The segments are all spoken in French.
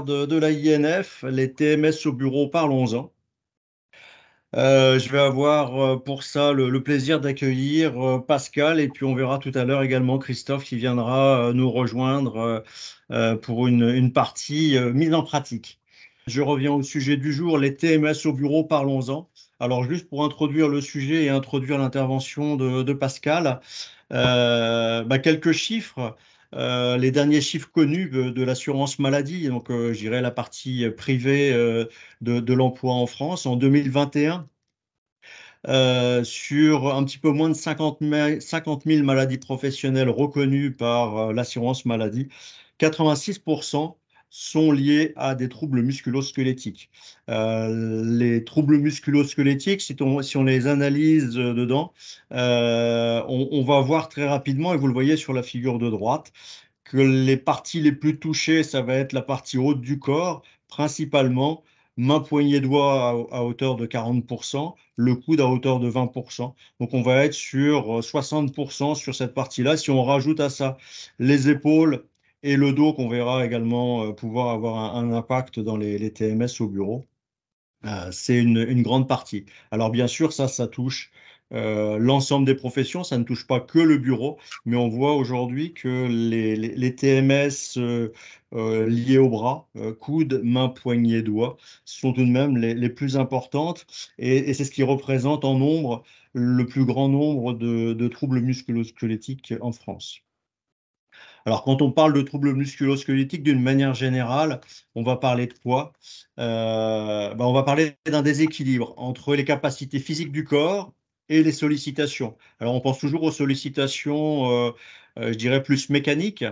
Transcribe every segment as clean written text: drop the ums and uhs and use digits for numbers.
webinaire de la INF, les TMS au bureau, parlons-en. Je vais avoir pour ça le plaisir d'accueillir Pascal et puis on verra tout à l'heure également Christophe qui viendra nous rejoindre pour une partie mise en pratique. Je reviens au sujet du jour, les TMS au bureau, parlons-en. Alors juste pour introduire le sujet et introduire l'intervention de Pascal, quelques chiffres. Les derniers chiffres connus de l'assurance maladie, donc je dirais la partie privée de l'emploi en France en 2021, sur un petit peu moins de 50 000 maladies professionnelles reconnues par l'assurance maladie, 86% sont liés à des troubles musculo-squelettiques. Les troubles musculo-squelettiques, si on les analyse dedans, on va voir très rapidement, et vous le voyez sur la figure de droite, que les parties les plus touchées, ça va être la partie haute du corps, principalement main, poignet, doigt à hauteur de 40%, le coude à hauteur de 20%. Donc on va être sur 60% sur cette partie-là. Si on rajoute à ça les épaules et le dos, qu'on verra également pouvoir avoir un impact dans les TMS au bureau. C'est une grande partie. Alors bien sûr, ça touche l'ensemble des professions, ça ne touche pas que le bureau, mais on voit aujourd'hui que les TMS liés au bras, coude, main, poignet, doigt, sont tout de même les plus importantes et c'est ce qui représente en nombre le plus grand nombre de troubles musculo-squelettiques en France. Alors, quand on parle de troubles musculo-squelettiques, d'une manière générale, on va parler de quoi? On va parler d'un déséquilibre entre les capacités physiques du corps et les sollicitations. Alors, on pense toujours aux sollicitations, je dirais, plus mécaniques,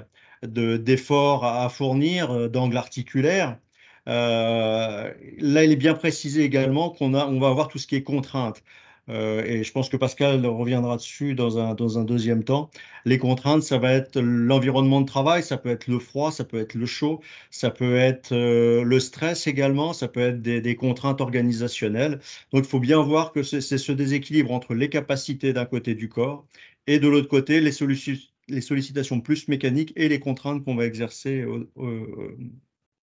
d'efforts à fournir, d'angles articulaires. Là, il est bien précisé également on va avoir tout ce qui est contrainte. Et je pense que Pascal reviendra dessus dans un deuxième temps. Les contraintes, ça va être l'environnement de travail, ça peut être le froid, ça peut être le chaud, ça peut être le stress également, ça peut être des contraintes organisationnelles. Donc, il faut bien voir que c'est ce déséquilibre entre les capacités d'un côté du corps et de l'autre côté, les sollicitations plus mécaniques et les contraintes qu'on va exercer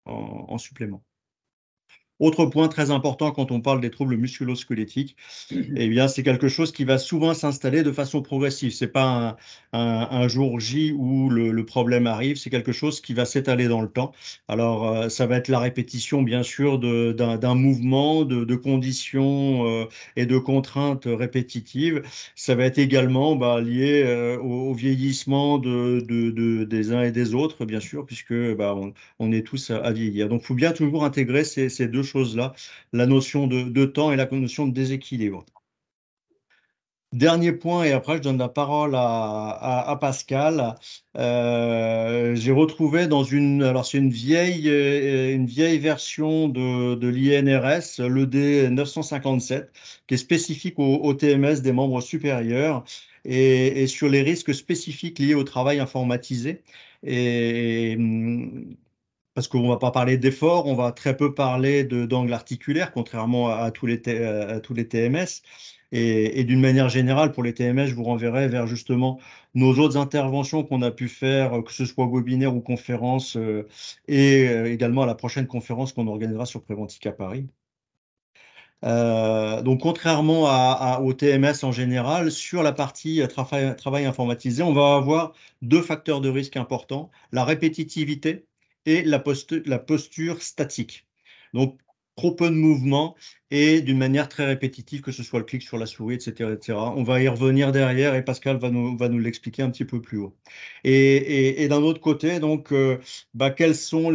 en supplément. Autre point très important quand on parle des troubles musculo-squelettiques, eh bien, c'est quelque chose qui va souvent s'installer de façon progressive. C'est pas un jour J où le problème arrive, c'est quelque chose qui va s'étaler dans le temps. Alors, ça va être la répétition, bien sûr, d'un mouvement, de conditions et de contraintes répétitives. Ça va être également lié au vieillissement des uns et des autres, bien sûr, puisque on est tous à vieillir. Donc, il faut bien toujours intégrer ces deux choses-là, la notion de temps et la notion de déséquilibre. Dernier point, et après je donne la parole à Pascal. J'ai retrouvé alors c'est une vieille version de l'INRS, l'ED 957, qui est spécifique au TMS des membres supérieurs et sur les risques spécifiques liés au travail informatisé. Et, parce qu'on ne va pas parler d'effort, on va très peu parler d'angle articulaire, contrairement à tous les TMS. Et d'une manière générale, pour les TMS, je vous renverrai vers justement nos autres interventions qu'on a pu faire, que ce soit webinaire ou conférence, et également à la prochaine conférence qu'on organisera sur Préventique à Paris. Donc, contrairement au TMS en général, sur la partie travail informatisé, on va avoir deux facteurs de risque importants, la répétitivité et la posture statique. Donc, trop peu de mouvement et d'une manière très répétitive, que ce soit le clic sur la souris, etc., etc. On va y revenir derrière et Pascal va nous l'expliquer un petit peu plus haut. Et d'un autre côté, donc, quels sont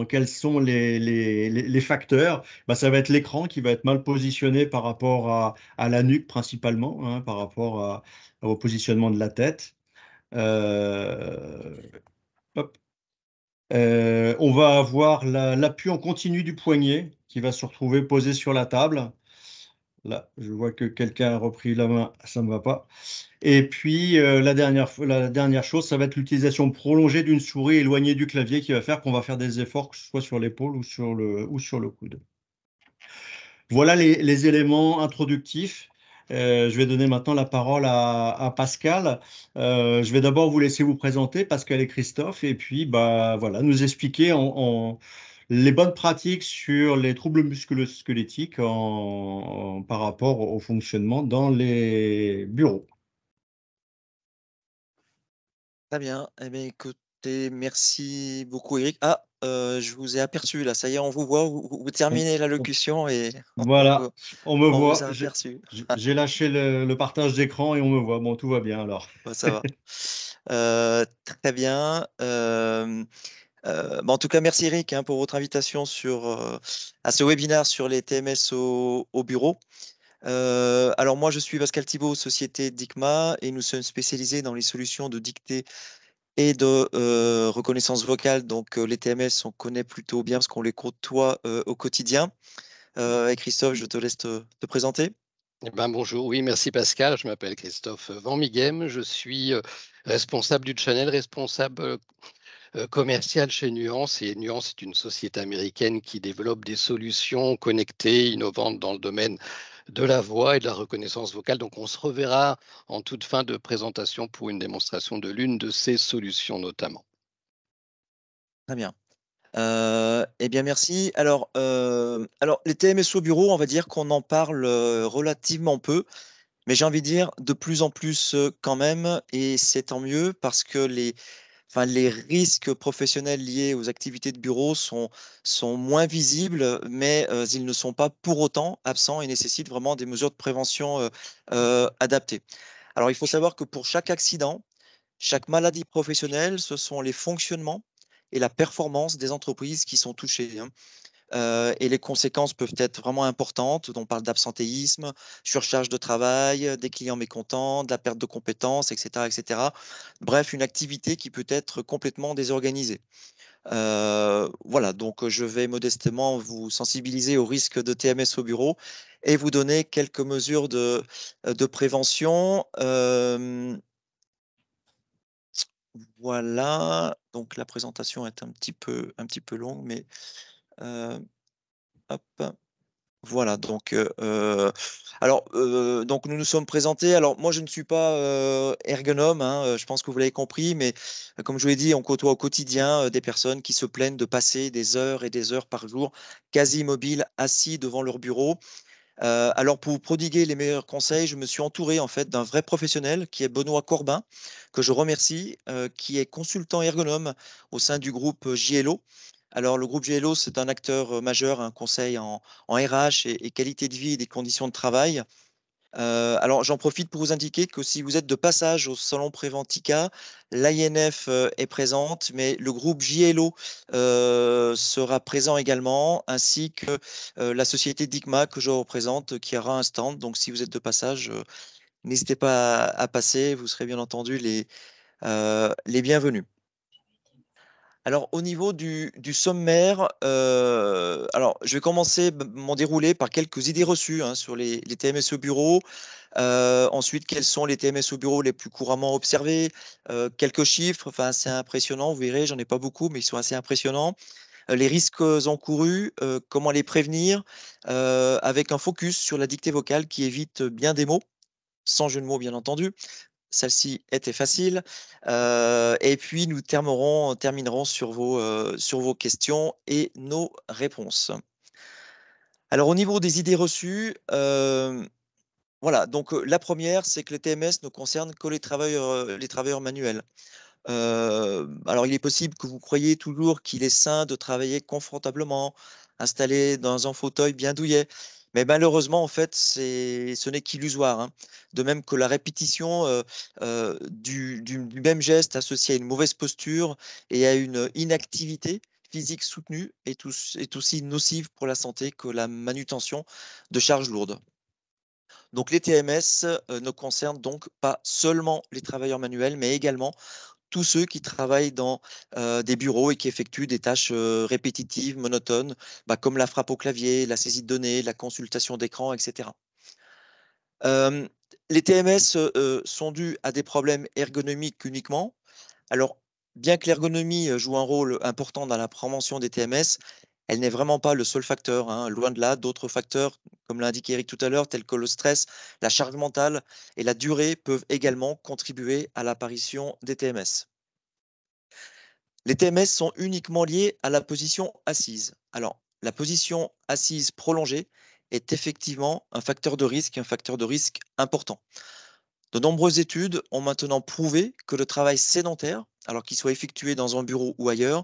quels sont les facteurs? Ça va être l'écran qui va être mal positionné par rapport à la nuque principalement, hein, par rapport au positionnement de la tête. Euh, hop. On va avoir l'appui en continu du poignet qui va se retrouver posé sur la table. Là, je vois que quelqu'un a repris la main, ça ne va pas. Et puis, la dernière chose, ça va être l'utilisation prolongée d'une souris éloignée du clavier qui va faire qu'on va faire des efforts, que ce soit sur l'épaule ou sur le coude. Voilà les éléments introductifs. Je vais donner maintenant la parole à Pascal. Je vais d'abord vous laisser vous présenter, Pascal et Christophe, et puis bah, voilà, nous expliquer les bonnes pratiques sur les troubles musculo-squelettiques par rapport au fonctionnement dans les bureaux. Très bien. Eh bien, écoutez, merci beaucoup, Eric. Ah, je vous ai aperçu là. Ça y est, on vous voit. Vous On- terminez on- l'allocution et Voilà, on me on vous voit. a aperçu. J'ai lâché le partage d'écran et on me voit. Bon, tout va bien alors. Bah, ça va. Très bien. Bah, en tout cas, merci Eric hein, pour votre invitation à ce webinaire sur les TMS au bureau. Alors moi, je suis Pascal Thibault, société Dicma, et nous sommes spécialisés dans les solutions de dictée et de reconnaissance vocale. Donc les TMS, on connaît plutôt bien parce qu'on les côtoie au quotidien. Et Christophe, je te laisse te présenter. Eh ben, bonjour, oui, merci Pascal. Je m'appelle Christophe Van Mighem. Je suis responsable du channel, responsable commercial chez Nuance. Et Nuance est une société américaine qui développe des solutions connectées, innovantes dans le domaine de la voix et de la reconnaissance vocale. Donc, on se reverra en toute fin de présentation pour une démonstration de l'une de ces solutions notamment. Très bien. Eh bien, merci. Alors, les TMS au bureau, on va dire qu'on en parle relativement peu, mais j'ai envie de dire de plus en plus quand même, et c'est tant mieux parce que enfin, les risques professionnels liés aux activités de bureau sont moins visibles, mais ils ne sont pas pour autant absents et nécessitent vraiment des mesures de prévention adaptées. Alors, il faut savoir que pour chaque accident, chaque maladie professionnelle, ce sont les fonctionnements et la performance des entreprises qui sont touchées, hein. Et les conséquences peuvent être vraiment importantes. On parle d'absentéisme, surcharge de travail, des clients mécontents, de la perte de compétences, etc., etc. Bref, une activité qui peut être complètement désorganisée. Voilà, donc je vais modestement vous sensibiliser au risque de TMS au bureau et vous donner quelques mesures de prévention. Voilà, donc la présentation est un petit peu longue, mais hop. Voilà, donc nous nous sommes présentés. Alors moi, je ne suis pas ergonome, hein, je pense que vous l'avez compris, mais comme je vous l'ai dit, on côtoie au quotidien des personnes qui se plaignent de passer des heures et des heures par jour, quasi immobiles, assis devant leur bureau. Alors pour vous prodiguer les meilleurs conseils, je me suis entouré en fait d'un vrai professionnel qui est Benoît Corbin, que je remercie, qui est consultant ergonome au sein du groupe JLO. Alors le groupe JLO, c'est un acteur majeur, un conseil en RH et qualité de vie et des conditions de travail. Alors, j'en profite pour vous indiquer que si vous êtes de passage au salon Préventica, l'INF est présente, mais le groupe JLO sera présent également, ainsi que la société Digma que je représente, qui aura un stand. Donc, si vous êtes de passage, n'hésitez pas à passer, vous serez bien entendu les bienvenus. Alors, au niveau du sommaire, alors, je vais commencer mon déroulé par quelques idées reçues hein, sur les TMS au bureau. Ensuite, quels sont les TMS au bureau les plus couramment observés? Quelques chiffres, enfin assez impressionnants, vous verrez, j'en ai pas beaucoup, mais ils sont assez impressionnants. Les risques encourus, comment les prévenir, avec un focus sur la dictée vocale qui évite bien des mots, sans jeu de mots bien entendu. Celle-ci était facile. Et puis nous terminerons sur vos questions et nos réponses. Alors au niveau des idées reçues, voilà, donc la première, c'est que les TMS ne concernent que les travailleurs manuels. Alors il est possible que vous croyiez toujours qu'il est sain de travailler confortablement, installé dans un fauteuil bien douillet. Mais malheureusement, en fait, ce n'est qu'illusoire, hein. De même que la répétition du même geste associé à une mauvaise posture et à une inactivité physique soutenue est aussi nocive pour la santé que la manutention de charges lourdes. Donc les TMS ne concernent donc pas seulement les travailleurs manuels, mais également tous ceux qui travaillent dans des bureaux et qui effectuent des tâches répétitives, monotones, bah, comme la frappe au clavier, la saisie de données, la consultation d'écran, etc. Euh, les TMS sont dus à des problèmes ergonomiques uniquement. Alors, bien que l'ergonomie joue un rôle important dans la prévention des TMS, elle n'est vraiment pas le seul facteur, hein. Loin de là, d'autres facteurs comme l'a indiqué Eric tout à l'heure, tels que le stress, la charge mentale et la durée peuvent également contribuer à l'apparition des TMS. Les TMS sont uniquement liés à la position assise. Alors, la position assise prolongée est effectivement un facteur de risque important. De nombreuses études ont maintenant prouvé que le travail sédentaire, alors qu'il soit effectué dans un bureau ou ailleurs,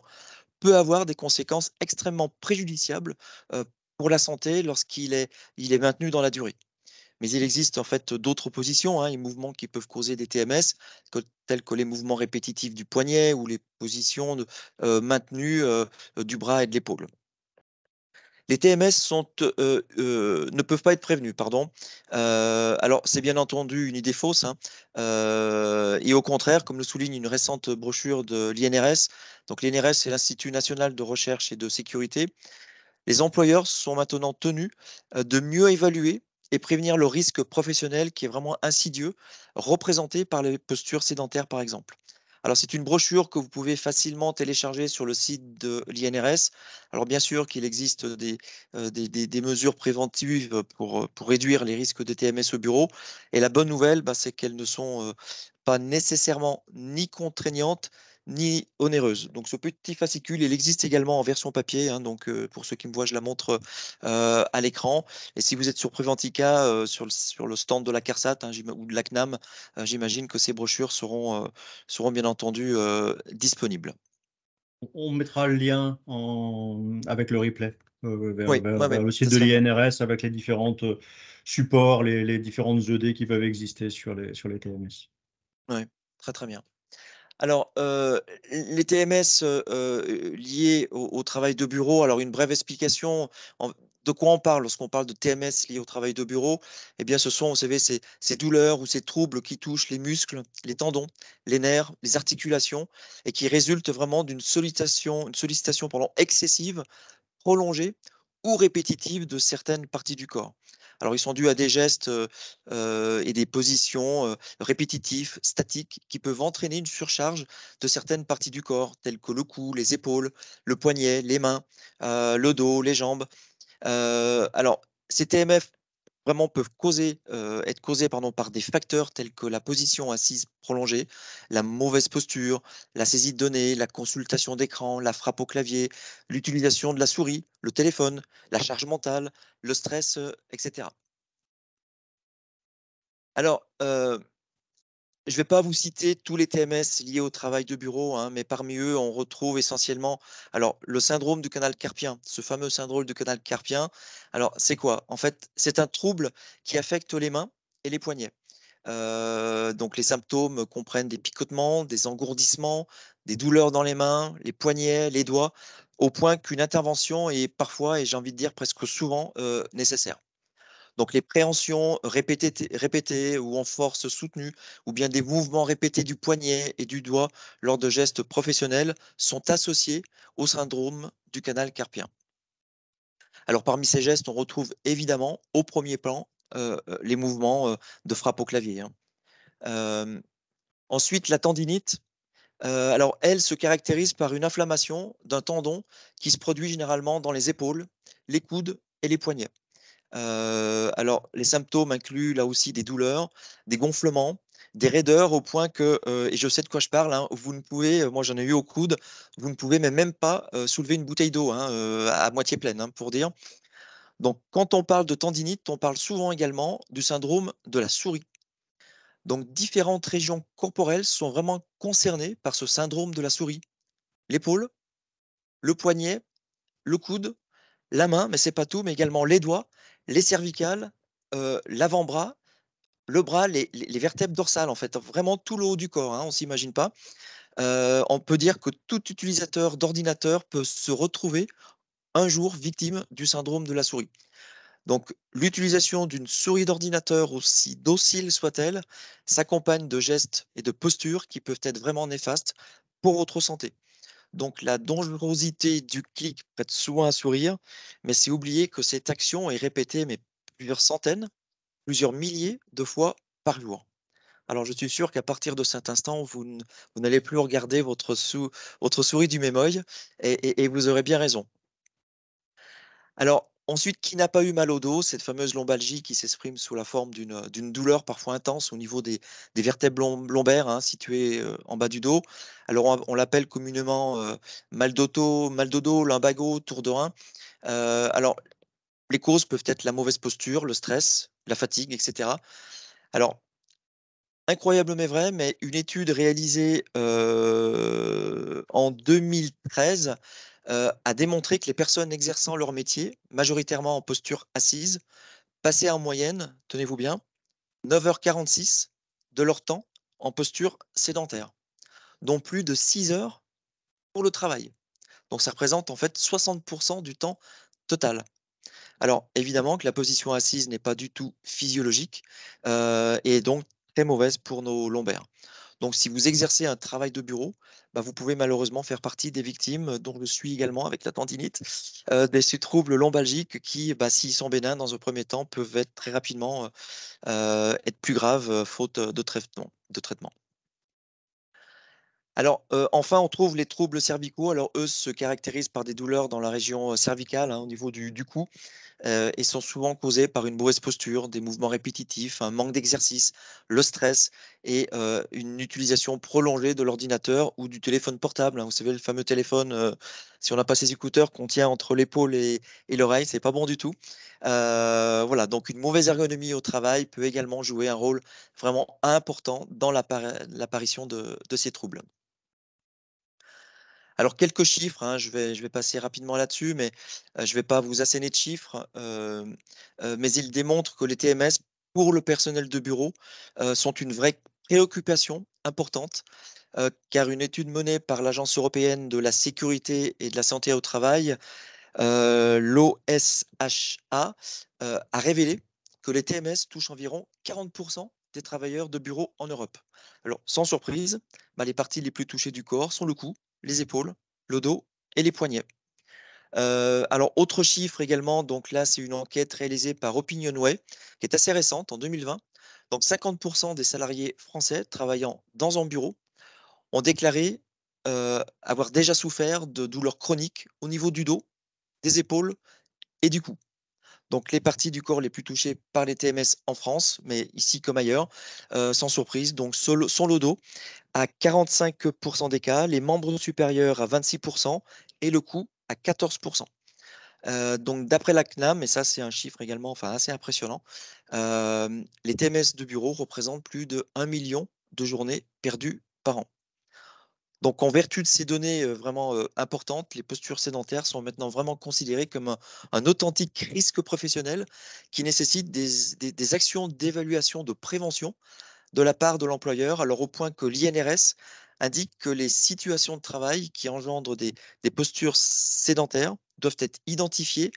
peut avoir des conséquences extrêmement préjudiciables pour la santé il est maintenu dans la durée. Mais il existe en fait d'autres positions et mouvements qui peuvent causer des TMS, tels que les mouvements répétitifs du poignet ou les positions maintenues du bras et de l'épaule. Les TMS ne peuvent pas être prévenus, pardon. Alors, c'est bien entendu une idée fausse, et au contraire, comme le souligne une récente brochure de l'INRS, donc l'INRS, c'est l'Institut national de recherche et de sécurité, les employeurs sont maintenant tenus de mieux évaluer et prévenir le risque professionnel qui est vraiment insidieux, représenté par les postures sédentaires, par exemple. Alors, c'est une brochure que vous pouvez facilement télécharger sur le site de l'INRS. Alors, bien sûr qu'il existe des mesures préventives pour réduire les risques de TMS au bureau. Et la bonne nouvelle, c'est qu'elles ne sont pas nécessairement ni contraignantes, ni onéreuse. Donc ce petit fascicule, il existe également en version papier, donc pour ceux qui me voient, je la montre à l'écran. Et si vous êtes sur Preventica, sur le stand de la CARSAT ou de la CNAM, j'imagine que ces brochures seront bien entendu disponibles. On mettra le lien avec le replay Oui, vers le site ça de serait bien. l'INRS avec les différents supports, les différentes ED qui peuvent exister sur les TMS. Oui, très très bien. Alors, les TMS, liés au travail de bureau, alors une brève explication, de quoi on parle lorsqu'on parle de TMS liés au travail de bureau? Eh bien, ce sont, vous savez, ces douleurs ou ces troubles qui touchent les muscles, les tendons, les nerfs, les articulations et qui résultent vraiment une sollicitation, pardon, excessive, prolongée ou répétitive de certaines parties du corps. Alors, ils sont dus à des gestes et des positions répétitifs, statiques, qui peuvent entraîner une surcharge de certaines parties du corps, telles que le cou, les épaules, le poignet, les mains, le dos, les jambes. Alors, ces TMF vraiment peuvent être causés pardon, par des facteurs tels que la position assise prolongée, la mauvaise posture, la saisie de données, la consultation d'écran, la frappe au clavier, l'utilisation de la souris, le téléphone, la charge mentale, le stress, etc. Alors, je ne vais pas vous citer tous les TMS liés au travail de bureau, mais parmi eux, on retrouve essentiellement alors le syndrome du canal carpien, ce fameux syndrome du canal carpien. Alors, c'est quoi? En fait, c'est un trouble qui affecte les mains et les poignets. Donc les symptômes comprennent des picotements, des engourdissements, des douleurs dans les mains, les poignets, les doigts, au point qu'une intervention est parfois, et j'ai envie de dire presque souvent, nécessaire. Donc les préhensions répétées ou en force soutenue, ou bien des mouvements répétés du poignet et du doigt lors de gestes professionnels sont associés au syndrome du canal carpien. Alors parmi ces gestes, on retrouve évidemment au premier plan les mouvements de frappe au clavier. Hem, Ensuite, la tendinite, alors elle se caractérise par une inflammation d'un tendon qui se produit généralement dans les épaules, les coudes et les poignets. Alors les symptômes incluent là aussi des douleurs, des gonflements, des raideurs au point que, et je sais de quoi je parle, vous ne pouvez, moi j'en ai eu au coude, vous ne pouvez même pas, soulever une bouteille d'eau, à moitié pleine, pour dire. Donc quand on parle de tendinite, on parle souvent également du syndrome de la souris. Donc différentes régions corporelles sont vraiment concernées par ce syndrome de la souris. L'épaule, le poignet, le coude, la main, mais c'est pas tout, mais également les doigts, les cervicales, l'avant-bras, le bras, les vertèbres dorsales, en fait, vraiment tout le haut du corps, on s'imagine pas. On peut dire que tout utilisateur d'ordinateur peut se retrouver un jour victime du syndrome de la souris. Donc, l'utilisation d'une souris d'ordinateur, aussi docile soit-elle, s'accompagne de gestes et de postures qui peuvent être vraiment néfastes pour votre santé. Donc, la dangerosité du clic prête souvent à sourire, mais c'est oublier que cette action est répétée mais plusieurs centaines, plusieurs milliers de fois par jour. Alors, je suis sûr qu'à partir de cet instant, vous n'allez plus regarder votre souris du même œil et vous aurez bien raison. Alors, Ensuite, qui n'a pas eu mal au dos, cette fameuse lombalgie qui s'exprime sous la forme d'une douleur parfois intense au niveau des vertèbres lombaires, hein, situées en bas du dos. Alors, on l'appelle communément mal de dos, lumbago, tour de rein. Alors, les causes peuvent être la mauvaise posture, le stress, la fatigue, etc. Alors, incroyable mais vrai, mais une étude réalisée en 2013 a démontré que les personnes exerçant leur métier, majoritairement en posture assise, passaient en moyenne, tenez-vous bien, 9h46 de leur temps en posture sédentaire, dont plus de 6 heures pour le travail. Donc ça représente en fait 60% du temps total. Alors évidemment que la position assise n'est pas du tout physiologique et donc très mauvaise pour nos lombaires. Donc si vous exercez un travail de bureau, bah, vous pouvez malheureusement faire partie des victimes, dont je suis également avec la tendinite, de ces troubles lombalgiques qui, bah, s'ils sont bénins dans un premier temps, peuvent être très rapidement être plus graves faute de traitement. Alors, enfin, on trouve les troubles cervicaux. Alors, eux se caractérisent par des douleurs dans la région cervicale, hein, au niveau du cou, et sont souvent causés par une mauvaise posture, des mouvements répétitifs, un manque d'exercice, le stress et une utilisation prolongée de l'ordinateur ou du téléphone portable, hein. Vous savez, le fameux téléphone, si on n'a pas ses écouteurs, qu'on tient entre l'épaule et l'oreille, c'est pas bon du tout. Voilà, donc une mauvaise ergonomie au travail peut également jouer un rôle vraiment important dans l'apparition de ces troubles. Alors quelques chiffres, hein, je vais passer rapidement là-dessus, mais je vais pas vous asséner de chiffres, mais ils démontrent que les TMS pour le personnel de bureau, sont une vraie préoccupation importante, car une étude menée par l'Agence européenne de la sécurité et de la santé au travail, l'OSHA, a révélé que les TMS touchent environ 40 des travailleurs de bureau en Europe. Alors sans surprise, bah, les parties les plus touchées du corps sont le cou, les épaules, le dos et les poignets. Alors autre chiffre également, donc là, c'est une enquête réalisée par Opinionway, qui est assez récente, en 2020. Donc 50 des salariés français travaillant dans un bureau ont déclaré, avoir déjà souffert de douleurs chroniques au niveau du dos, des épaules et du cou. Donc les parties du corps les plus touchées par les TMS en France, mais ici comme ailleurs, sans surprise, donc sont le dos à 45 des cas, les membres supérieurs à 26 et le cou à 14 donc d'après la CNAM, et ça c'est un chiffre également enfin assez impressionnant, les TMS de bureau représentent plus de 1 million de journées perdues par an. Donc en vertu de ces données, vraiment, importantes, les postures sédentaires sont maintenant vraiment considérées comme un authentique risque professionnel qui nécessite des actions d'évaluation de prévention de la part de l'employeur, alors au point que l'INRS indique que les situations de travail qui engendrent des postures sédentaires doivent être identifiées,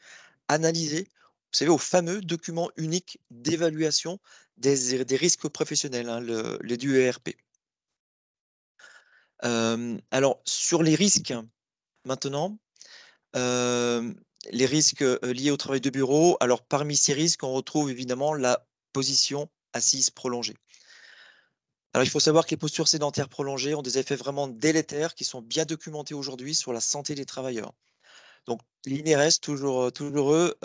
analysées, vous savez, au fameux document unique d'évaluation des risques professionnels, hein, les DUERP. Alors sur les risques maintenant, hem, les risques, liés au travail de bureau, alors parmi ces risques, on retrouve évidemment la position assise prolongée. Alors, il faut savoir que les postures sédentaires prolongées ont des effets vraiment délétères qui sont bien documentés aujourd'hui sur la santé des travailleurs. Donc, l'INRS, toujours eux,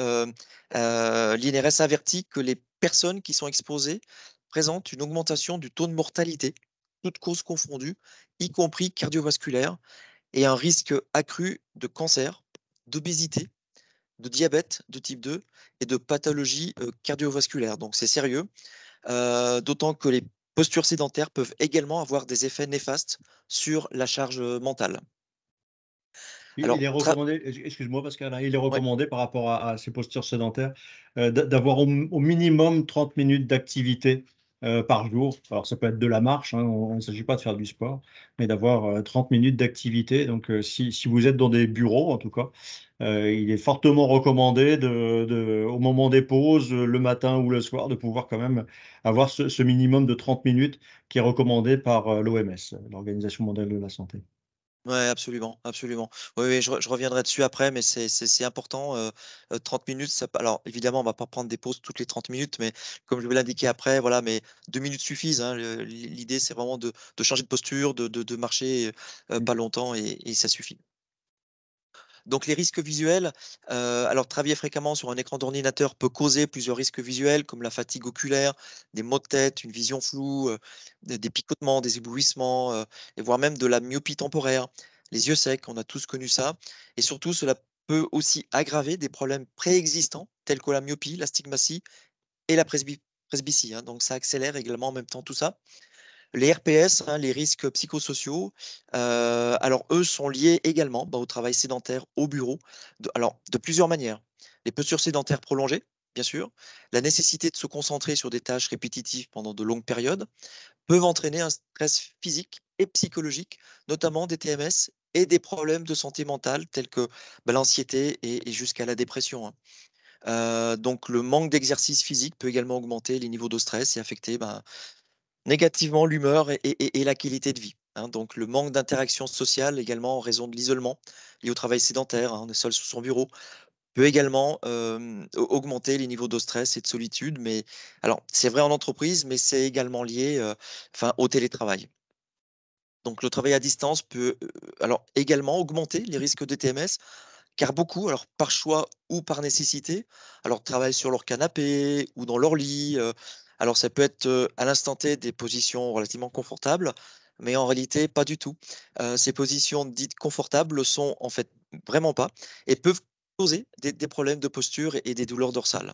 l'INRS avertit que les personnes qui sont exposées présentent une augmentation du taux de mortalité, toutes causes confondues, y compris cardiovasculaire, et un risque accru de cancer, d'obésité, de diabète de type 2 et de pathologies cardiovasculaires. Donc, c'est sérieux. D'autant que les postures sédentaires peuvent également avoir des effets néfastes sur la charge mentale. Il Alors, est recommandé, excuse-moi Pascal, hein, il est ouais, recommandé par rapport à ces postures sédentaires d'avoir au minimum 30 minutes d'activité par jour. Alors ça peut être de la marche, hein, il ne s'agit pas de faire du sport, mais d'avoir 30 minutes d'activité. Donc si vous êtes dans des bureaux, en tout cas, il est fortement recommandé au moment des pauses, le matin ou le soir, de pouvoir quand même avoir ce minimum de 30 minutes qui est recommandé par l'OMS, l'Organisation mondiale de la santé. ouais, absolument, absolument. Oui, oui, je reviendrai dessus après, mais c'est important, 30 minutes, ça alors évidemment, on va pas prendre des pauses toutes les 30 minutes, mais comme je vais l'indiquer après, voilà, mais 2 minutes suffisent, hein. L'idée, c'est vraiment de changer de posture, de marcher, pas longtemps et ça suffit. Donc les risques visuels, alors travailler fréquemment sur un écran d'ordinateur peut causer plusieurs risques visuels comme la fatigue oculaire, des maux de tête, une vision floue, des picotements, des éblouissements, et voire même de la myopie temporaire. Les yeux secs, on a tous connu ça. Et surtout, cela peut aussi aggraver des problèmes préexistants tels que la myopie, l'astigmatie et la presbytie, hein. Donc ça accélère également en même temps tout ça. Les RPS, hein, les risques psychosociaux, alors eux sont liés également au travail sédentaire au bureau, de plusieurs manières. Les postures sédentaires prolongées, bien sûr, la nécessité de se concentrer sur des tâches répétitives pendant de longues périodes peuvent entraîner un stress physique et psychologique, notamment des TMS et des problèmes de santé mentale tels que l'anxiété et jusqu'à la dépression, hein. Donc le manque d'exercice physique peut également augmenter les niveaux de stress et affecter négativement l'humeur et la qualité de vie, hein. Donc le manque d'interaction sociale également en raison de l'isolement lié au travail sédentaire, hein, on est seul sous son bureau, peut également, augmenter les niveaux de stress et de solitude. Mais alors c'est vrai en entreprise, mais c'est également lié, au télétravail. Donc le travail à distance peut, alors également augmenter les risques de TMS, car beaucoup, alors par choix ou par nécessité, alors travaillent sur leur canapé ou dans leur lit. Alors ça peut être à l'instant T des positions relativement confortables, mais en réalité pas du tout. Ces positions dites confortables le sont en fait vraiment pas et peuvent causer des problèmes de posture et des douleurs dorsales.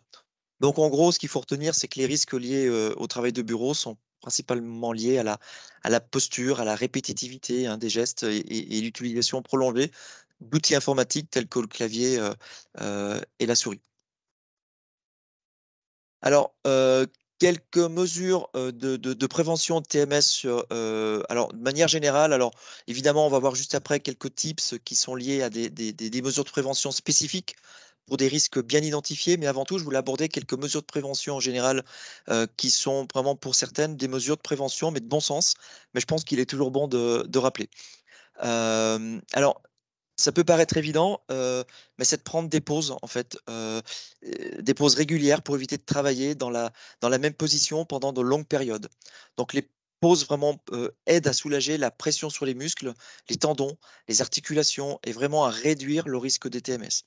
Donc en gros, ce qu'il faut retenir, c'est que les risques liés, au travail de bureau sont principalement liés à la posture, à la répétitivité, hein, des gestes et l'utilisation prolongée d'outils informatiques tels que le clavier, et la souris. Alors, quelques mesures, de prévention de TMS sur, alors de manière générale, alors évidemment, on va voir juste après quelques tips qui sont liés à des mesures de prévention spécifiques pour des risques bien identifiés. Mais avant tout, je voulais aborder quelques mesures de prévention en général, qui sont vraiment pour certaines des mesures de prévention, mais de bon sens. Mais je pense qu'il est toujours bon de rappeler. Alors ça peut paraître évident, mais c'est de prendre des pauses en fait, des pauses régulières pour éviter de travailler dans la même position pendant de longues périodes. Donc les pauses vraiment, aident à soulager la pression sur les muscles, les tendons, les articulations et vraiment à réduire le risque des TMS.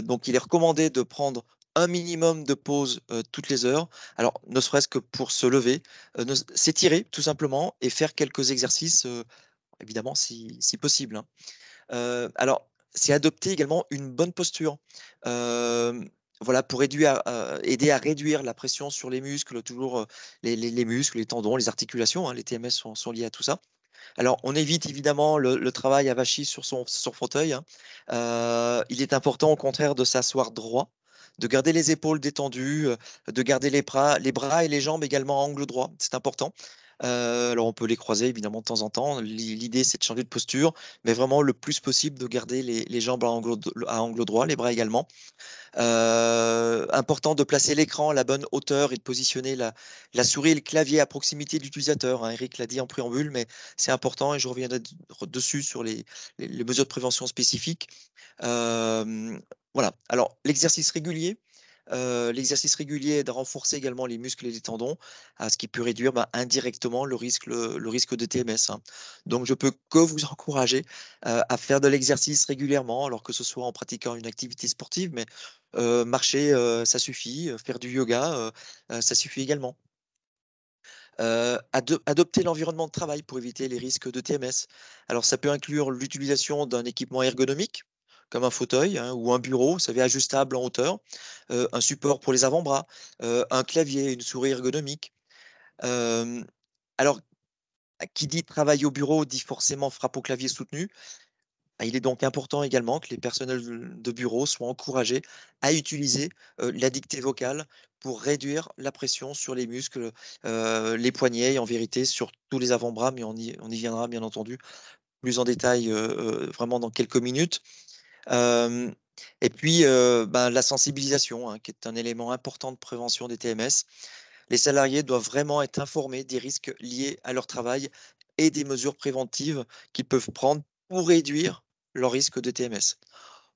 Donc il est recommandé de prendre un minimum de pauses, toutes les heures. Alors ne serait-ce que pour se lever, ne s'étirer tout simplement et faire quelques exercices, évidemment si possible, hein. Alors, c'est adopter également une bonne posture. Voilà, pour aider à réduire la pression sur les muscles, toujours, les muscles, les tendons, les articulations, hein, les TMS sont liés à tout ça. Alors, on évite évidemment le travail avachi sur son fauteuil, hein. Il est important au contraire de s'asseoir droit, de garder les épaules détendues, de garder les bras et les jambes également à angle droit, c'est important. Alors on peut les croiser évidemment de temps en temps. L'idée c'est de changer de posture, mais vraiment le plus possible de garder les jambes à angle droit, les bras également. Important de placer l'écran à la bonne hauteur et de positionner la souris et le clavier à proximité de l'utilisateur, hein. Eric l'a dit en préambule, mais c'est important et je reviendrai dessus sur les mesures de prévention spécifiques. Voilà. Alors, l'exercice régulier aide à renforcer également les muscles et les tendons, à ce qui peut réduire indirectement le risque de TMS, hein. Donc, je peux que vous encourager à faire de l'exercice régulièrement, alors que ce soit en pratiquant une activité sportive, mais marcher, ça suffit, faire du yoga, ça suffit également. Adopter l'environnement de travail pour éviter les risques de TMS. Alors ça peut inclure l'utilisation d'un équipement ergonomique, comme un fauteuil, hein, ou un bureau, vous savez, ajustable en hauteur, un support pour les avant-bras, un clavier, une souris ergonomique. Hem, alors, qui dit travail au bureau dit forcément frappe au clavier soutenu. Il est donc important également que les personnels de bureau soient encouragés à utiliser, la dictée vocale pour réduire la pression sur les muscles, les poignets et en vérité sur tous les avant-bras, mais on y viendra bien entendu plus en détail, vraiment dans quelques minutes. Hem et puis, la sensibilisation, hein, qui est un élément important de prévention des TMS. Les salariés doivent vraiment être informés des risques liés à leur travail et des mesures préventives qu'ils peuvent prendre pour réduire leur risque de TMS.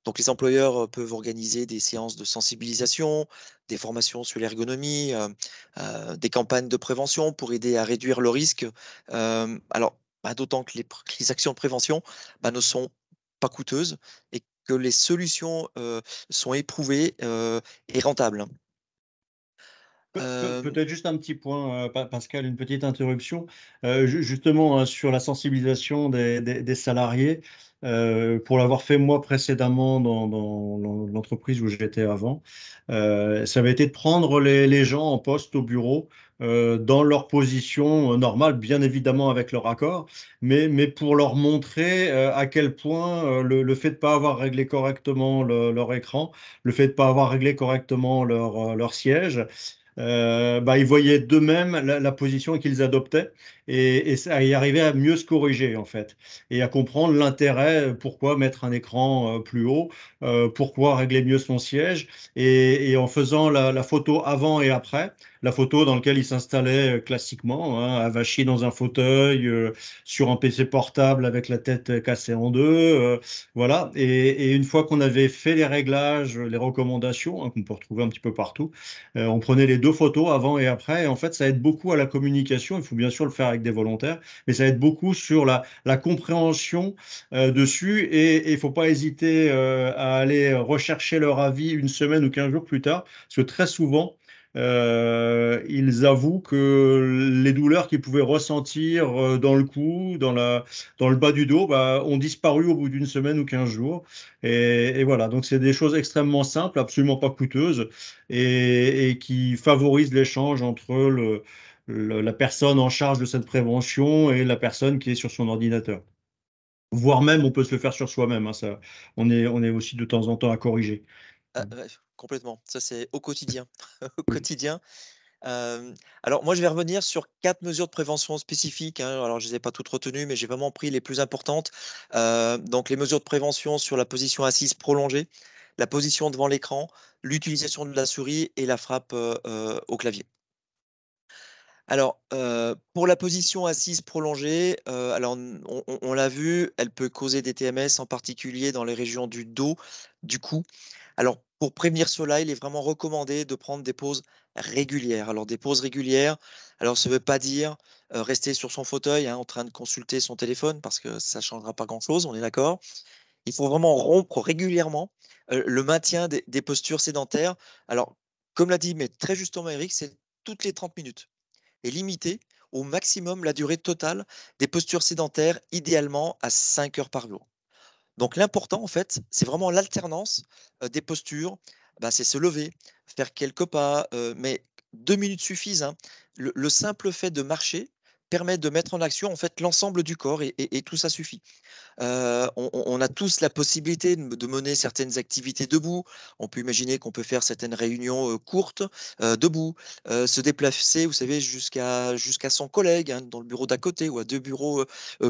Donc les employeurs peuvent organiser des séances de sensibilisation, des formations sur l'ergonomie, des campagnes de prévention pour aider à réduire le risque. Alors, d'autant que les actions de prévention ne sont pas coûteuses et que les solutions sont éprouvées et rentables. Peut-être juste un petit point, Pascal, une petite interruption. Justement, hein, sur la sensibilisation des salariés, pour l'avoir fait moi précédemment dans l'entreprise où j'étais avant, ça avait été de prendre les gens en poste au bureau dans leur position normale, bien évidemment avec leur accord, mais pour leur montrer à quel point le fait de ne pas avoir réglé correctement leur écran, le fait de ne pas avoir réglé correctement leur siège, ils voyaient d'eux-mêmes la position qu'ils adoptaient et ça y arrivait à mieux se corriger en fait et à comprendre l'intérêt, pourquoi mettre un écran plus haut, pourquoi régler mieux son siège et en faisant la photo avant et après, la photo dans laquelle ils s'installaient classiquement, hein, avachis dans un fauteuil, sur un PC portable avec la tête cassée en deux, voilà. Et une fois qu'on avait fait les réglages, les recommandations, hein, qu'on peut retrouver un petit peu partout, on prenait les deux photos avant et après. Et en fait, ça aide beaucoup à la communication. Il faut bien sûr le faire avec des volontaires, mais ça aide beaucoup sur la compréhension dessus. Et il ne faut pas hésiter à aller rechercher leur avis une semaine ou 15 jours plus tard, parce que très souvent, ils avouent que les douleurs qu'ils pouvaient ressentir dans le cou, dans le bas du dos, ont disparu au bout d'une semaine ou 15 jours. Et voilà, donc c'est des choses extrêmement simples, absolument pas coûteuses, et qui favorisent l'échange entre la personne en charge de cette prévention et la personne qui est sur son ordinateur. Voire même, on peut se le faire sur soi-même, hein, ça, on est aussi de temps en temps à corriger. Ouais, complètement. Ça, c'est au quotidien. Au quotidien. Alors moi, je vais revenir sur 4 mesures de prévention spécifiques, hein. Alors je ne les ai pas toutes retenues, mais j'ai vraiment pris les plus importantes. Donc les mesures de prévention sur la position assise prolongée, la position devant l'écran, l'utilisation de la souris et la frappe, au clavier. Alors, pour la position assise prolongée, alors on l'a vu, elle peut causer des TMS, en particulier dans les régions du dos, du cou. Alors, pour prévenir cela, il est vraiment recommandé de prendre des pauses régulières. Alors, des pauses régulières, alors ça ne veut pas dire rester sur son fauteuil, hein, en train de consulter son téléphone, parce que ça ne changera pas grand-chose, on est d'accord. Il faut vraiment rompre régulièrement le maintien des postures sédentaires. Alors, comme l'a dit, mais très justement Eric, c'est toutes les 30 minutes et limiter au maximum la durée totale des postures sédentaires, idéalement à 5 heures par jour. Donc l'important, en fait, c'est vraiment l'alternance des postures. Bah, c'est se lever, faire quelques pas, mais 2 minutes suffisent, hein. Le simple fait de marcher permet de mettre en action en fait l'ensemble du corps et tout ça suffit. On a tous la possibilité de mener certaines activités debout. On peut imaginer qu'on peut faire certaines réunions courtes debout, se déplacer, vous savez, jusqu'à son collègue, hein, dans le bureau d'à côté ou à 2 bureaux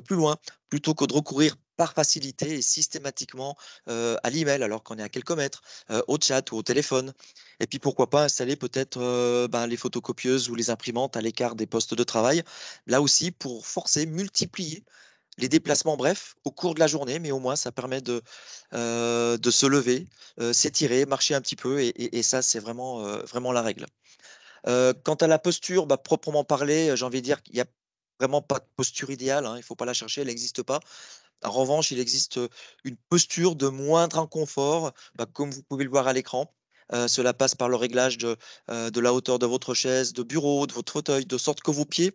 plus loin, plutôt que de recourir par facilité et systématiquement à l'email alors qu'on est à quelques mètres, au chat ou au téléphone. Et puis pourquoi pas installer peut-être les photocopieuses ou les imprimantes à l'écart des postes de travail, là aussi pour forcer, multiplier les déplacements brefs au cours de la journée, mais au moins ça permet de se lever, s'étirer, marcher un petit peu et ça, c'est vraiment, vraiment la règle. Quant à la posture, proprement parler, j'ai envie de dire qu'il y a vraiment pas de posture idéale, hein, il ne faut pas la chercher, elle n'existe pas. En revanche, il existe, une posture de moindre inconfort, comme vous pouvez le voir à l'écran. Cela passe par le réglage de la hauteur de votre chaise de bureau, de votre fauteuil, de sorte que vos pieds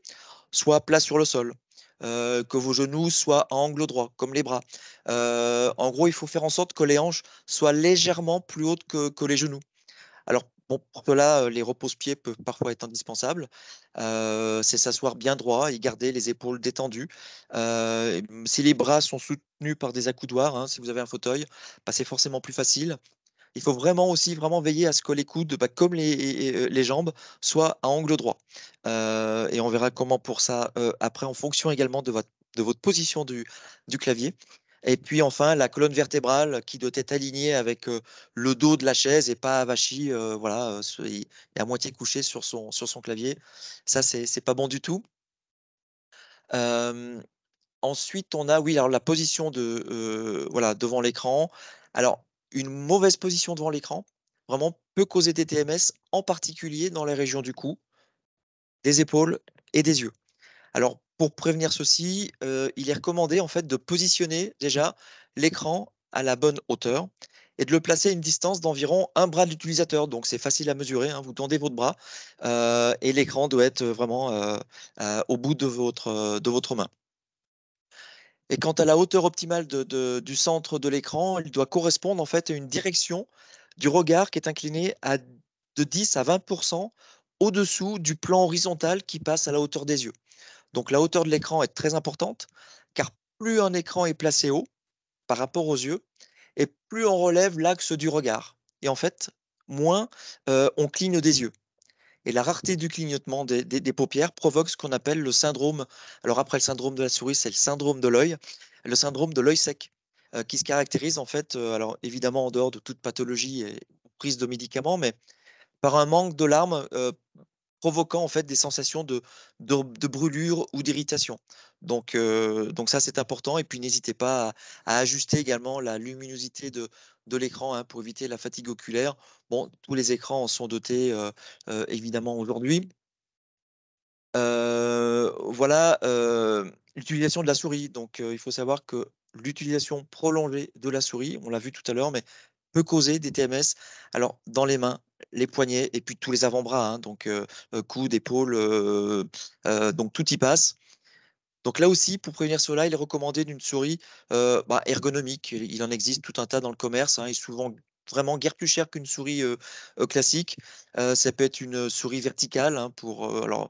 soient plats sur le sol, que vos genoux soient à angle droit, comme les bras. En gros, il faut faire en sorte que les hanches soient légèrement plus hautes que les genoux. Alors, bon, pour cela, les repose-pieds peuvent parfois être indispensables. C'est s'asseoir bien droit et garder les épaules détendues. Si les bras sont soutenus par des accoudoirs, hein, si vous avez un fauteuil, c'est forcément plus facile. Il faut vraiment aussi vraiment veiller à ce que les coudes, comme les jambes, soient à angle droit. Et on verra comment pour ça, après en fonction également de votre position du clavier. Et puis enfin, la colonne vertébrale qui doit être alignée avec, le dos de la chaise et pas avachi, voilà, et à moitié couché sur son clavier. Ça, c'est pas bon du tout. Hem, Ensuite, on a, oui, alors la position voilà, devant l'écran. Alors, une mauvaise position devant l'écran, vraiment peut causer des TMS, en particulier dans les régions du cou, des épaules et des yeux. Alors, pour prévenir ceci, il est recommandé en fait de positionner déjà l'écran à la bonne hauteur et de le placer à une distance d'environ un bras de l'utilisateur. Donc, c'est facile à mesurer, hein. Vous tendez votre bras et l'écran doit être vraiment au bout de votre main. Et quant à la hauteur optimale du centre de l'écran, il doit correspondre en fait à une direction du regard qui est inclinée de 10 à 20% au-dessous du plan horizontal qui passe à la hauteur des yeux. Donc la hauteur de l'écran est très importante, car plus un écran est placé haut par rapport aux yeux, et plus on relève l'axe du regard. Et en fait, moins on cligne des yeux. Et la rareté du clignotement des paupières provoque ce qu'on appelle le syndrome. Alors après le syndrome de la souris, c'est le syndrome de l'œil, le syndrome de l'œil sec, qui se caractérise en fait, alors évidemment en dehors de toute pathologie et prise de médicaments, mais par un manque de larmes provoquant en fait des sensations de brûlure ou d'irritation. Donc ça, c'est important. Et puis n'hésitez pas à ajuster également la luminosité de l'écran, hein, pour éviter la fatigue oculaire. Bon, tous les écrans en sont dotés évidemment aujourd'hui. Voilà, l'utilisation de la souris. Donc, il faut savoir que l'utilisation prolongée de la souris, on l'a vu tout à l'heure, mais peut causer des TMS. Alors, dans les mains, les poignets et puis tous les avant-bras, hein, donc coudes, épaules, donc tout y passe. Donc là aussi, pour prévenir cela, il est recommandé d'une souris ergonomique. Il en existe tout un tas dans le commerce, hein, et souvent vraiment guère plus cher qu'une souris classique. Ça peut être une souris verticale, hein, pour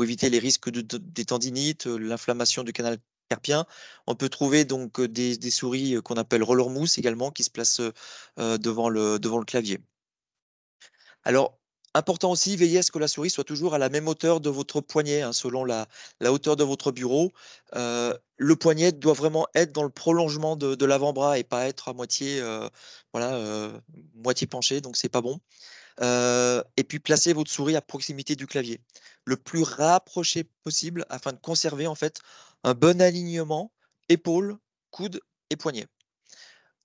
éviter les risques des tendinites, l'inflammation du canal carpien. On peut trouver donc des souris qu'on appelle roller mousse également, qui se placent devant le clavier. Alors, important aussi, veillez à ce que la souris soit toujours à la même hauteur de votre poignet, hein, selon la hauteur de votre bureau. Le poignet doit vraiment être dans le prolongement de l'avant-bras et pas être à moitié, voilà, moitié penché, donc c'est pas bon. Et puis placez votre souris à proximité du clavier, le plus rapproché possible afin de conserver en fait un bon alignement épaules, coudes et poignets.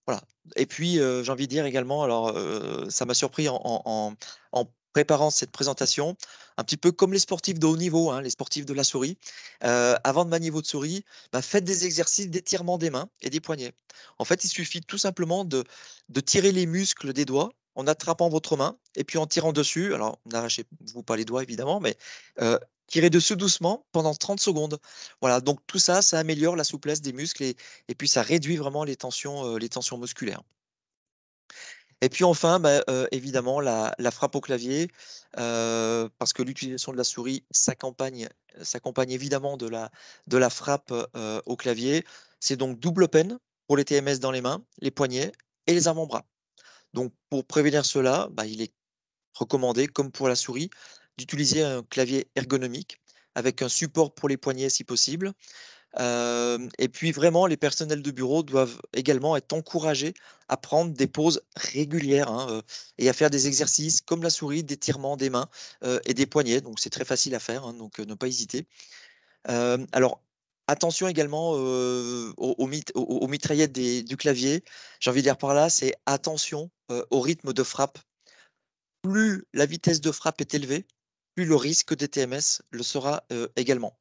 Voilà. Et puis, j'ai envie de dire également, alors, ça m'a surpris en préparant cette présentation, un petit peu comme les sportifs de haut niveau, hein, les sportifs de la souris. Avant de manier votre souris, faites des exercices d'étirement des mains et des poignets. En fait, il suffit tout simplement de tirer les muscles des doigts en attrapant votre main et puis en tirant dessus. Alors, n'arrachez-vous pas les doigts évidemment, mais heu, tirez dessus doucement pendant 30 secondes. Voilà, donc tout ça, ça améliore la souplesse des muscles et puis ça réduit vraiment les tensions musculaires. Et puis enfin, évidemment la frappe au clavier, parce que l'utilisation de la souris s'accompagne évidemment de la frappe, au clavier. C'est donc double peine pour les TMS dans les mains, les poignets et les avant-bras. Donc pour prévenir cela, il est recommandé, comme pour la souris, d'utiliser un clavier ergonomique avec un support pour les poignets si possible. Et puis vraiment, les personnels de bureau doivent également être encouragés à prendre des pauses régulières, hein, et à faire des exercices comme la souris, d'étirement des mains, et des poignets. Donc c'est très facile à faire, hein, donc ne pas hésiter. Alors attention également, aux mitraillettes du clavier. J'ai envie de dire par là, c'est attention, au rythme de frappe. Plus la vitesse de frappe est élevée, plus le risque des TMS le sera, également.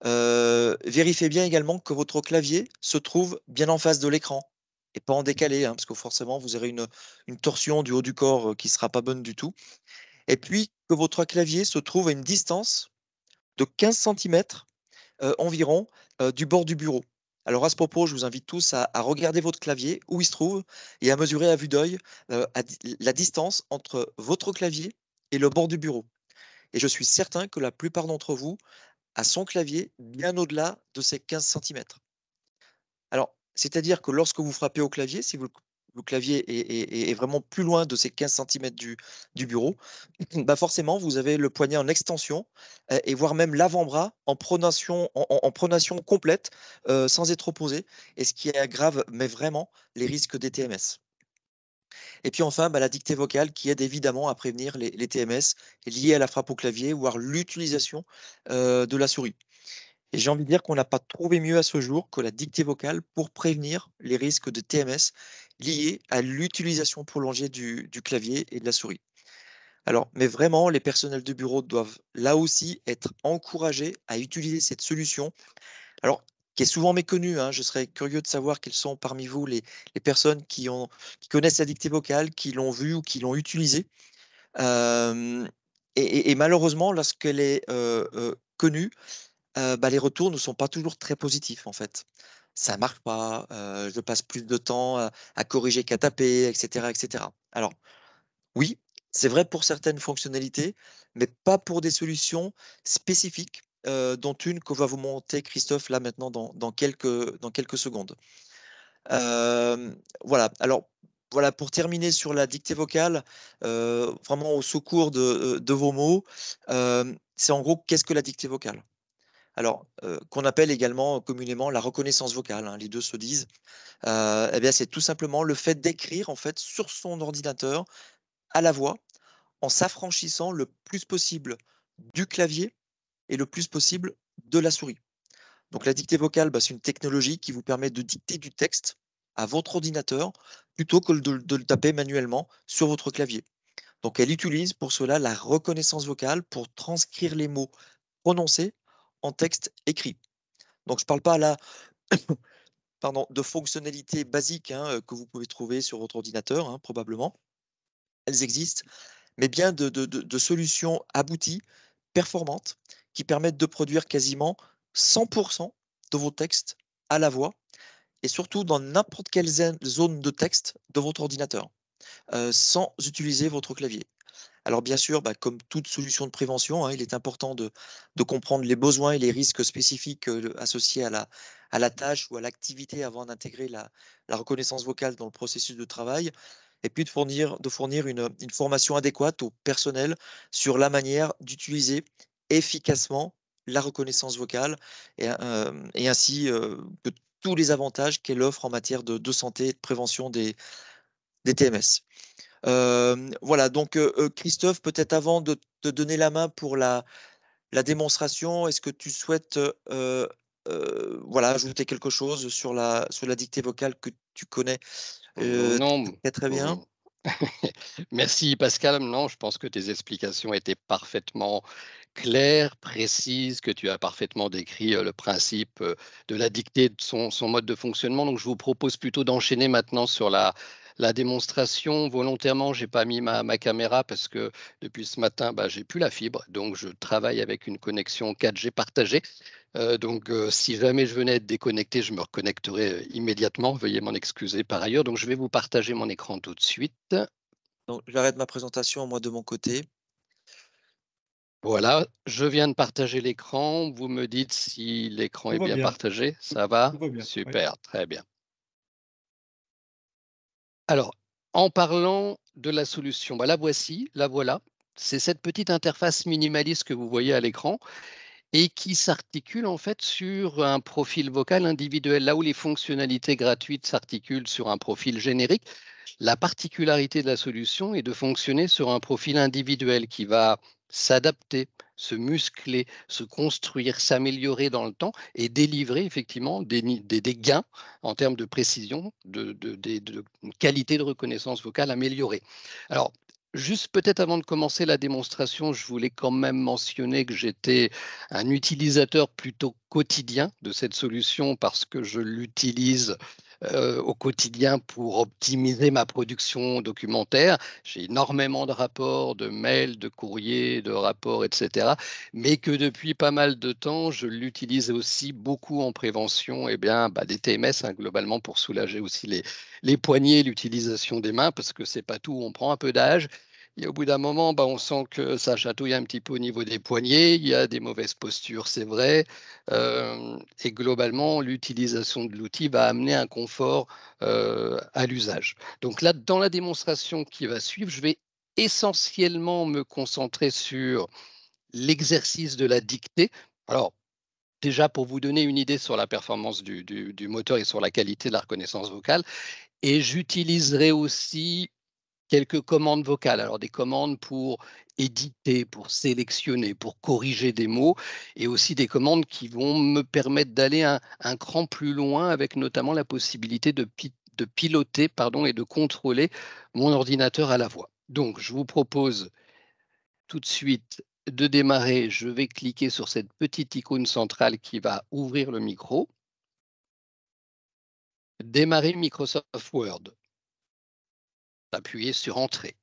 Vérifiez bien également que votre clavier se trouve bien en face de l'écran et pas en décalé, hein, parce que forcément vous aurez une torsion du haut du corps, qui sera pas bonne du tout. Et puis que votre clavier se trouve à une distance de 15 centimètres environ, du bord du bureau. Alors à ce propos, je vous invite tous à regarder votre clavier, où il se trouve et à mesurer à vue d'œil, la distance entre votre clavier et le bord du bureau. Et je suis certain que la plupart d'entre vous a son clavier bien au-delà de ces 15 centimètres. Alors, c'est-à-dire que lorsque vous frappez au clavier, si le clavier est vraiment plus loin de ces 15 centimètres du bureau, forcément, vous avez le poignet en extension, et voire même l'avant-bras en pronation complète, sans être opposé, et ce qui aggrave, mais vraiment, les risques des TMS. Et puis enfin, la dictée vocale qui aide évidemment à prévenir les TMS liés à la frappe au clavier, voire l'utilisation de la souris. Et j'ai envie de dire qu'on n'a pas trouvé mieux à ce jour que la dictée vocale pour prévenir les risques de TMS liés à l'utilisation prolongée du clavier et de la souris. Alors, mais vraiment, les personnels de bureau doivent là aussi être encouragés à utiliser cette solution. Alors, qui est souvent méconnu, hein. Je serais curieux de savoir quelles sont parmi vous les personnes qui connaissent la dictée vocale, qui l'ont vue ou qui l'ont utilisée. Et malheureusement, lorsqu'elle est connue, bah, les retours ne sont pas toujours très positifs, en fait. Ça marche pas, je passe plus de temps à corriger qu'à taper, et cetera, et cetera. Alors oui, c'est vrai pour certaines fonctionnalités, mais pas pour des solutions spécifiques, dont une que va vous monter Christophe là maintenant dans quelques secondes. Voilà, alors voilà, pour terminer sur la dictée vocale, vraiment au secours de vos mots, c'est en gros qu'est-ce que la dictée vocale? Alors, qu'on appelle également communément la reconnaissance vocale, hein, les 2 se disent. Et bien, c'est tout simplement le fait d'écrire en fait sur son ordinateur à la voix, en s'affranchissant le plus possible du clavier et le plus possible de la souris. Donc la dictée vocale, bah, c'est une technologie qui vous permet de dicter du texte à votre ordinateur plutôt que de le taper manuellement sur votre clavier. Donc elle utilise pour cela la reconnaissance vocale pour transcrire les mots prononcés en texte écrit. Donc je ne parle pas là pardon, de fonctionnalités basiques, hein, que vous pouvez trouver sur votre ordinateur, hein, probablement. Elles existent, mais bien de solutions abouties, performantes, qui permettent de produire quasiment 100 de vos textes à la voix et surtout dans n'importe quelle zone de texte de votre ordinateur, sans utiliser votre clavier. Alors bien sûr, bah, comme toute solution de prévention, hein, il est important de comprendre les besoins et les risques spécifiques, associés à la tâche ou à l'activité avant d'intégrer la reconnaissance vocale dans le processus de travail et puis de fournir une formation adéquate au personnel sur la manière d'utiliser efficacement la reconnaissance vocale et ainsi, que tous les avantages qu'elle offre en matière de santé et de prévention des TMS. Voilà donc, Christophe, peut-être avant de te donner la main pour la démonstration, est-ce que tu souhaites, voilà, ajouter quelque chose sur la dictée vocale que tu connais, Non, très, très bien? mmh. Merci Pascal. Non, je pense que tes explications étaient parfaitement claires, précises, que tu as parfaitement décrit le principe de la dictée, de son mode de fonctionnement. Donc, je vous propose plutôt d'enchaîner maintenant sur la démonstration. Volontairement, j'ai pas mis ma caméra parce que depuis ce matin, bah, j'ai plus la fibre. Donc, je travaille avec une connexion 4G partagée. Donc, si jamais je venais être déconnecté, je me reconnecterai immédiatement. Veuillez m'en excuser par ailleurs. Donc, je vais vous partager mon écran tout de suite. Donc j'arrête ma présentation, moi, de mon côté. Voilà, je viens de partager l'écran. Vous me dites si l'écran Tout est va bien bien, partagé. tout, Ça tout va? va bien. Ouais. Super, très bien. Alors, en parlant de la solution, bah, la voici, la voilà. C'est cette petite interface minimaliste que vous voyez à l'écran et qui s'articule en fait sur un profil vocal individuel. Là où les fonctionnalités gratuites s'articulent sur un profil générique, la particularité de la solution est de fonctionner sur un profil individuel qui va s'adapter, se muscler, se construire, s'améliorer dans le temps et délivrer effectivement des gains en termes de précision, de qualité de reconnaissance vocale améliorée. Alors, juste peut-être avant de commencer la démonstration, je voulais quand même mentionner que j'étais un utilisateur plutôt quotidien de cette solution parce que je l'utilise au quotidien pour optimiser ma production documentaire. J'ai énormément de rapports, de mails, de courriers, de rapports, etc. Mais que depuis pas mal de temps, je l'utilise aussi beaucoup en prévention des TMS, hein, globalement, pour soulager aussi les poignets, l'utilisation des mains, parce que c'est pas tout, on prend un peu d'âge. Et au bout d'un moment, on sent que ça chatouille un petit peu au niveau des poignets. Il y a des mauvaises postures, c'est vrai. Et globalement, l'utilisation de l'outil va amener un confort à l'usage. Donc là, dans la démonstration qui va suivre, je vais essentiellement me concentrer sur l'exercice de la dictée. Alors, déjà, pour vous donner une idée sur la performance du moteur et sur la qualité de la reconnaissance vocale, et j'utiliserai aussi quelques commandes vocales. Alors, des commandes pour éditer, pour sélectionner, pour corriger des mots, et aussi des commandes qui vont me permettre d'aller un cran plus loin, avec notamment la possibilité de piloter et de contrôler mon ordinateur à la voix. Donc, je vous propose tout de suite de démarrer. Je vais cliquer sur cette petite icône centrale qui va ouvrir le micro. Démarrer Microsoft Word. Appuyez sur Entrée.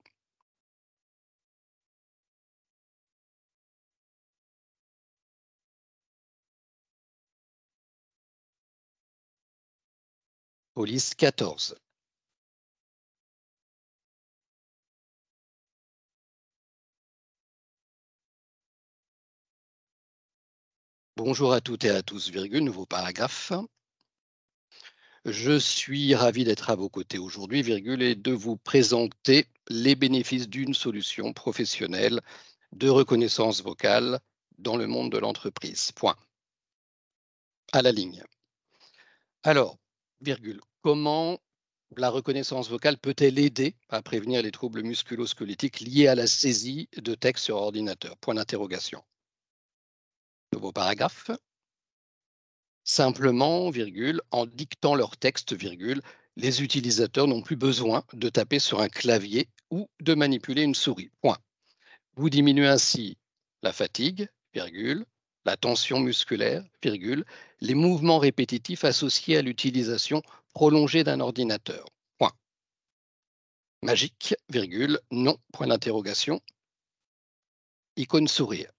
Police 14. Bonjour à toutes et à tous, virgule, nouveau paragraphe. Je suis ravi d'être à vos côtés aujourd'hui, virgule, et de vous présenter les bénéfices d'une solution professionnelle de reconnaissance vocale dans le monde de l'entreprise. Point. À la ligne. Alors, virgule, comment la reconnaissance vocale peut-elle aider à prévenir les troubles musculo-squelettiques liés à la saisie de texte sur ordinateur? Point d'interrogation. Nouveau paragraphe. Simplement, virgule, en dictant leur texte, virgule, les utilisateurs n'ont plus besoin de taper sur un clavier ou de manipuler une souris. Point. Vous diminuez ainsi la fatigue, virgule, la tension musculaire, virgule, les mouvements répétitifs associés à l'utilisation prolongée d'un ordinateur. Point. Magique, virgule, non, point d'interrogation. Icône sourire.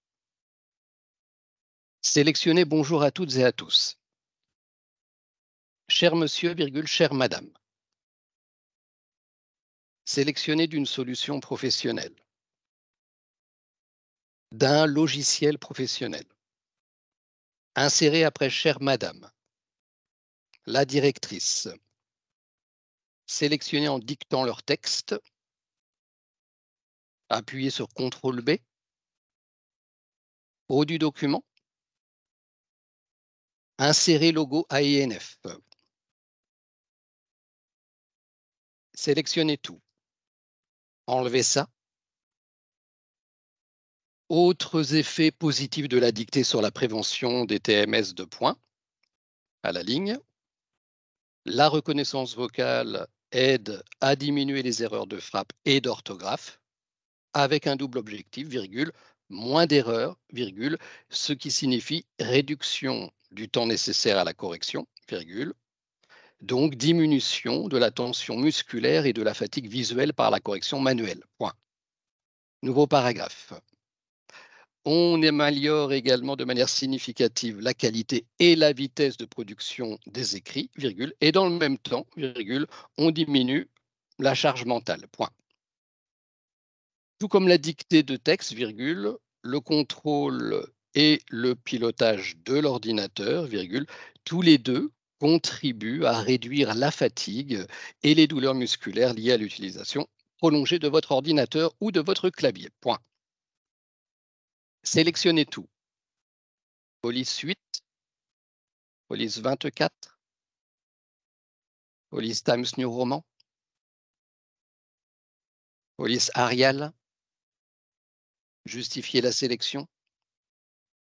Sélectionnez bonjour à toutes et à tous. Cher monsieur, virgule, chère madame. Sélectionnez d'une solution professionnelle. D'un logiciel professionnel. Insérez après chère madame. La directrice. Sélectionnez en dictant leur texte. Appuyez sur CTRL B. Haut du document. Insérez logo AINF. Sélectionnez tout. Enlevez ça. Autres effets positifs de la dictée sur la prévention des TMS de points. À la ligne. La reconnaissance vocale aide à diminuer les erreurs de frappe et d'orthographe avec un double objectif, virgule, moins d'erreurs, virgule, ce qui signifie réduction du temps nécessaire à la correction, virgule, donc diminution de la tension musculaire et de la fatigue visuelle par la correction manuelle. Point. Nouveau paragraphe. On améliore également de manière significative la qualité et la vitesse de production des écrits, virgule, et dans le même temps, virgule, on diminue la charge mentale. Point. Tout comme la dictée de texte, virgule, le contrôle et le pilotage de l'ordinateur, virgule, tous les deux contribuent à réduire la fatigue et les douleurs musculaires liées à l'utilisation prolongée de votre ordinateur ou de votre clavier. Point. Sélectionnez tout. Police 8, Police 24, Police Times New Roman, Police Arial, justifier la sélection,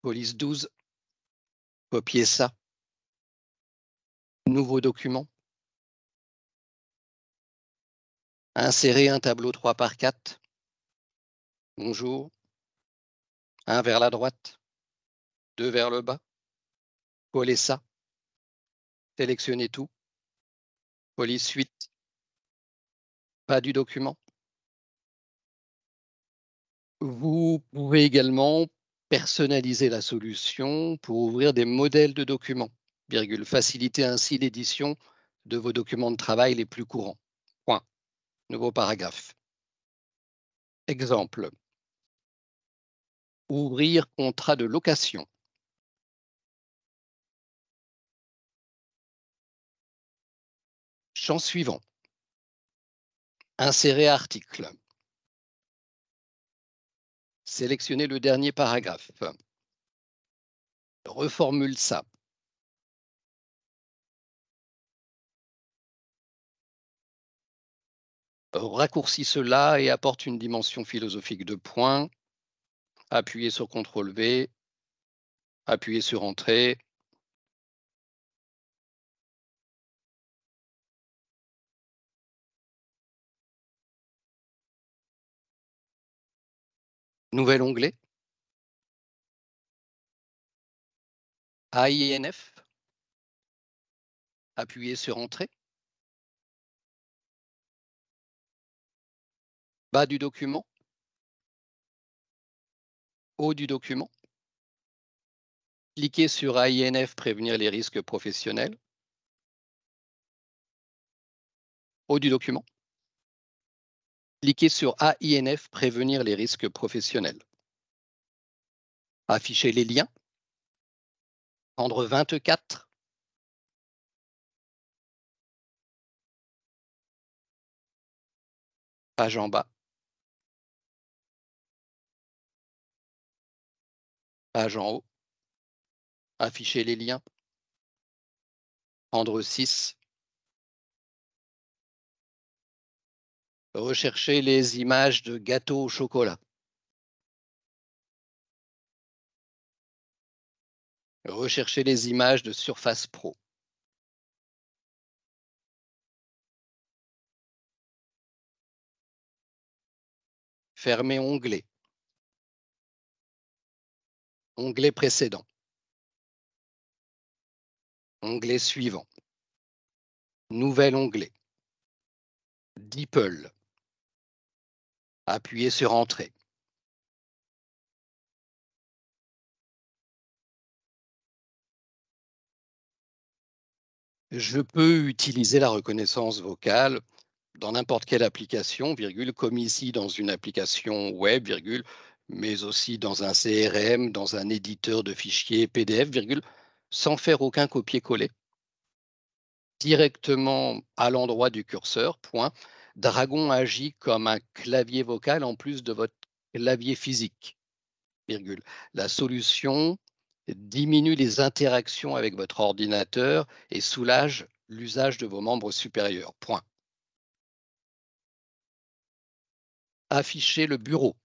Police 12, copier ça, nouveau document, insérer un tableau 3x4, bonjour, 1 vers la droite, 2 vers le bas, coller ça, sélectionner tout, police 8, pas du document. Vous pouvez également personnaliser la solution pour ouvrir des modèles de documents, virgule, faciliter ainsi l'édition de vos documents de travail les plus courants. Point. Nouveau paragraphe. Exemple. Ouvrir contrat de location. Champ suivant. Insérer article. Sélectionnez le dernier paragraphe. Reformule ça. Raccourcis cela et apporte une dimension philosophique de points. Appuyez sur CTRL V. Appuyez sur Entrée. Nouvel onglet. AINF. Appuyez sur Entrée. Bas du document. Haut du document. Cliquez sur AINF, prévenir les risques professionnels. Haut du document. Cliquez sur AINF, prévenir les risques professionnels. Afficher les liens. Prendre 24. Page en bas. Page en haut. Afficher les liens. Prendre 6. Rechercher les images de gâteaux au chocolat. Rechercher les images de Surface Pro. Fermer onglet. Onglet précédent. Onglet suivant. Nouvel onglet. DeepL. Appuyez sur Entrée. Je peux utiliser la reconnaissance vocale dans n'importe quelle application, virgule, comme ici dans une application web, virgule, mais aussi dans un CRM, dans un éditeur de fichiers PDF, virgule, sans faire aucun copier-coller. Directement à l'endroit du curseur, point. Dragon agit comme un clavier vocal en plus de votre clavier physique, virgule. La solution diminue les interactions avec votre ordinateur et soulage l'usage de vos membres supérieurs, point. Afficher le bureau.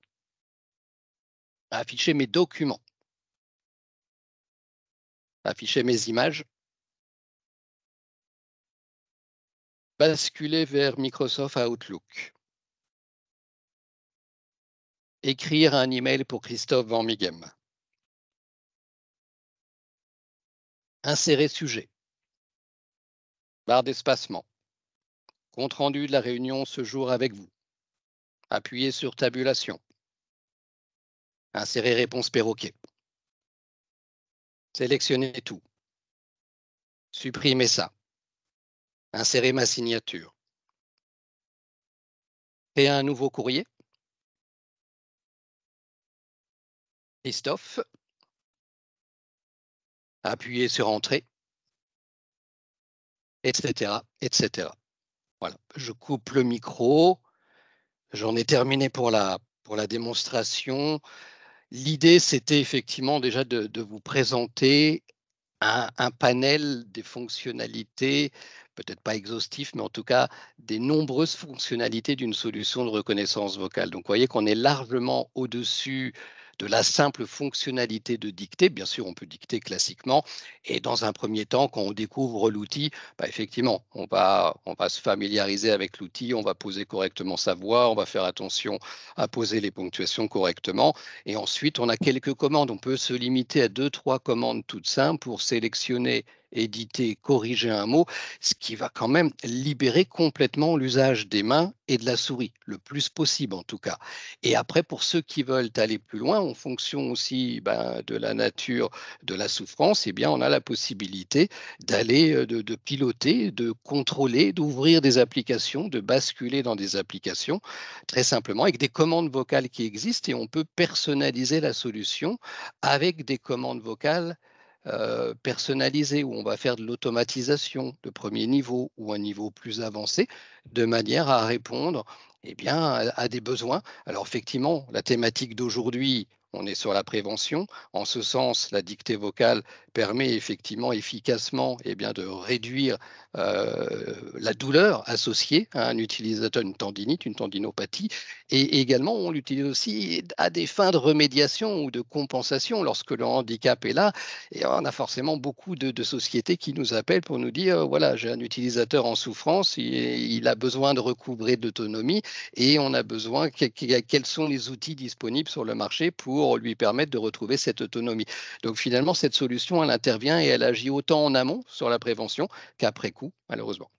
Afficher mes documents. Afficher mes images. Basculer vers Microsoft Outlook. Écrire un email pour Christophe Van Mighem. Insérer sujet. Barre d'espacement. Compte rendu de la réunion ce jour avec vous. Appuyez sur tabulation. Insérer réponse perroquet. Sélectionnez tout. Supprimez ça. Insérer ma signature. Créer un nouveau courrier. Christophe. Appuyez sur Entrée. Etc. etc. Voilà, je coupe le micro. J'en ai terminé pour la démonstration. L'idée, c'était effectivement déjà de vous présenter un panel des fonctionnalités, peut-être pas exhaustif, mais en tout cas des nombreuses fonctionnalités d'une solution de reconnaissance vocale. Donc, vous voyez qu'on est largement au-dessus de la simple fonctionnalité de dictée. Bien sûr, on peut dicter classiquement. Et dans un premier temps, quand on découvre l'outil, effectivement, on va se familiariser avec l'outil, on va poser correctement sa voix, on va faire attention à poser les ponctuations correctement. Et ensuite, on a quelques commandes. On peut se limiter à 2-3 commandes toutes simples pour sélectionner, éditer, corriger un mot, ce qui va quand même libérer complètement l'usage des mains et de la souris, le plus possible en tout cas. Et après, pour ceux qui veulent aller plus loin, en fonction aussi de la nature de la souffrance, eh bien, on a la possibilité d'aller, de piloter, de contrôler, d'ouvrir des applications, de basculer dans des applications, très simplement avec des commandes vocales qui existent, et on peut personnaliser la solution avec des commandes vocales personnalisées, où on va faire de l'automatisation de premier niveau ou un niveau plus avancé, de manière à répondre à des besoins. Alors effectivement, la thématique d'aujourd'hui, on est sur la prévention. En ce sens, la dictée vocale permet effectivement efficacement de réduire la douleur associée à un utilisateur, une tendinite, une tendinopathie. Et également, on l'utilise aussi à des fins de remédiation ou de compensation lorsque le handicap est là. Et on a forcément beaucoup de sociétés qui nous appellent pour nous dire, voilà, j'ai un utilisateur en souffrance, il a besoin de recouvrer de l'autonomie, et on a besoin, quels sont les outils disponibles sur le marché pour lui permettre de retrouver cette autonomie. Donc finalement, cette solution, elle intervient et elle agit autant en amont sur la prévention qu'après coup, malheureusement.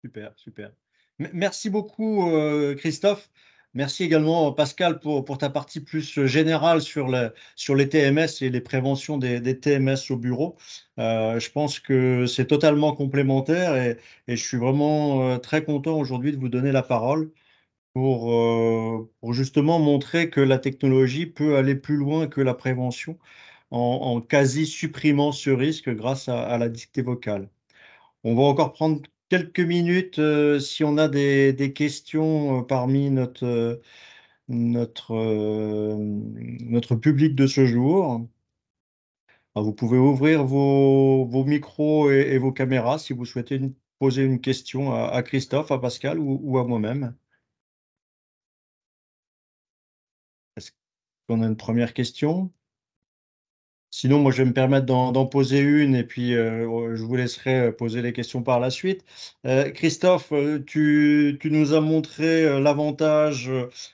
Super, super. Merci beaucoup, Christophe. Merci également, Pascal, pour ta partie plus générale sur les TMS et les préventions des TMS au bureau. Je pense que c'est totalement complémentaire et je suis vraiment très content aujourd'hui de vous donner la parole pour justement montrer que la technologie peut aller plus loin que la prévention en quasi supprimant ce risque grâce à la dictée vocale. On va encore prendre quelques minutes si on a des questions parmi notre public de ce jour. Alors, vous pouvez ouvrir vos micros et vos caméras si vous souhaitez poser une question à Christophe, à Pascal ou à moi-même. Est-ce qu'on a une première question? Sinon, moi, je vais me permettre d'en poser une et puis je vous laisserai poser les questions par la suite. Christophe, tu nous as montré l'avantage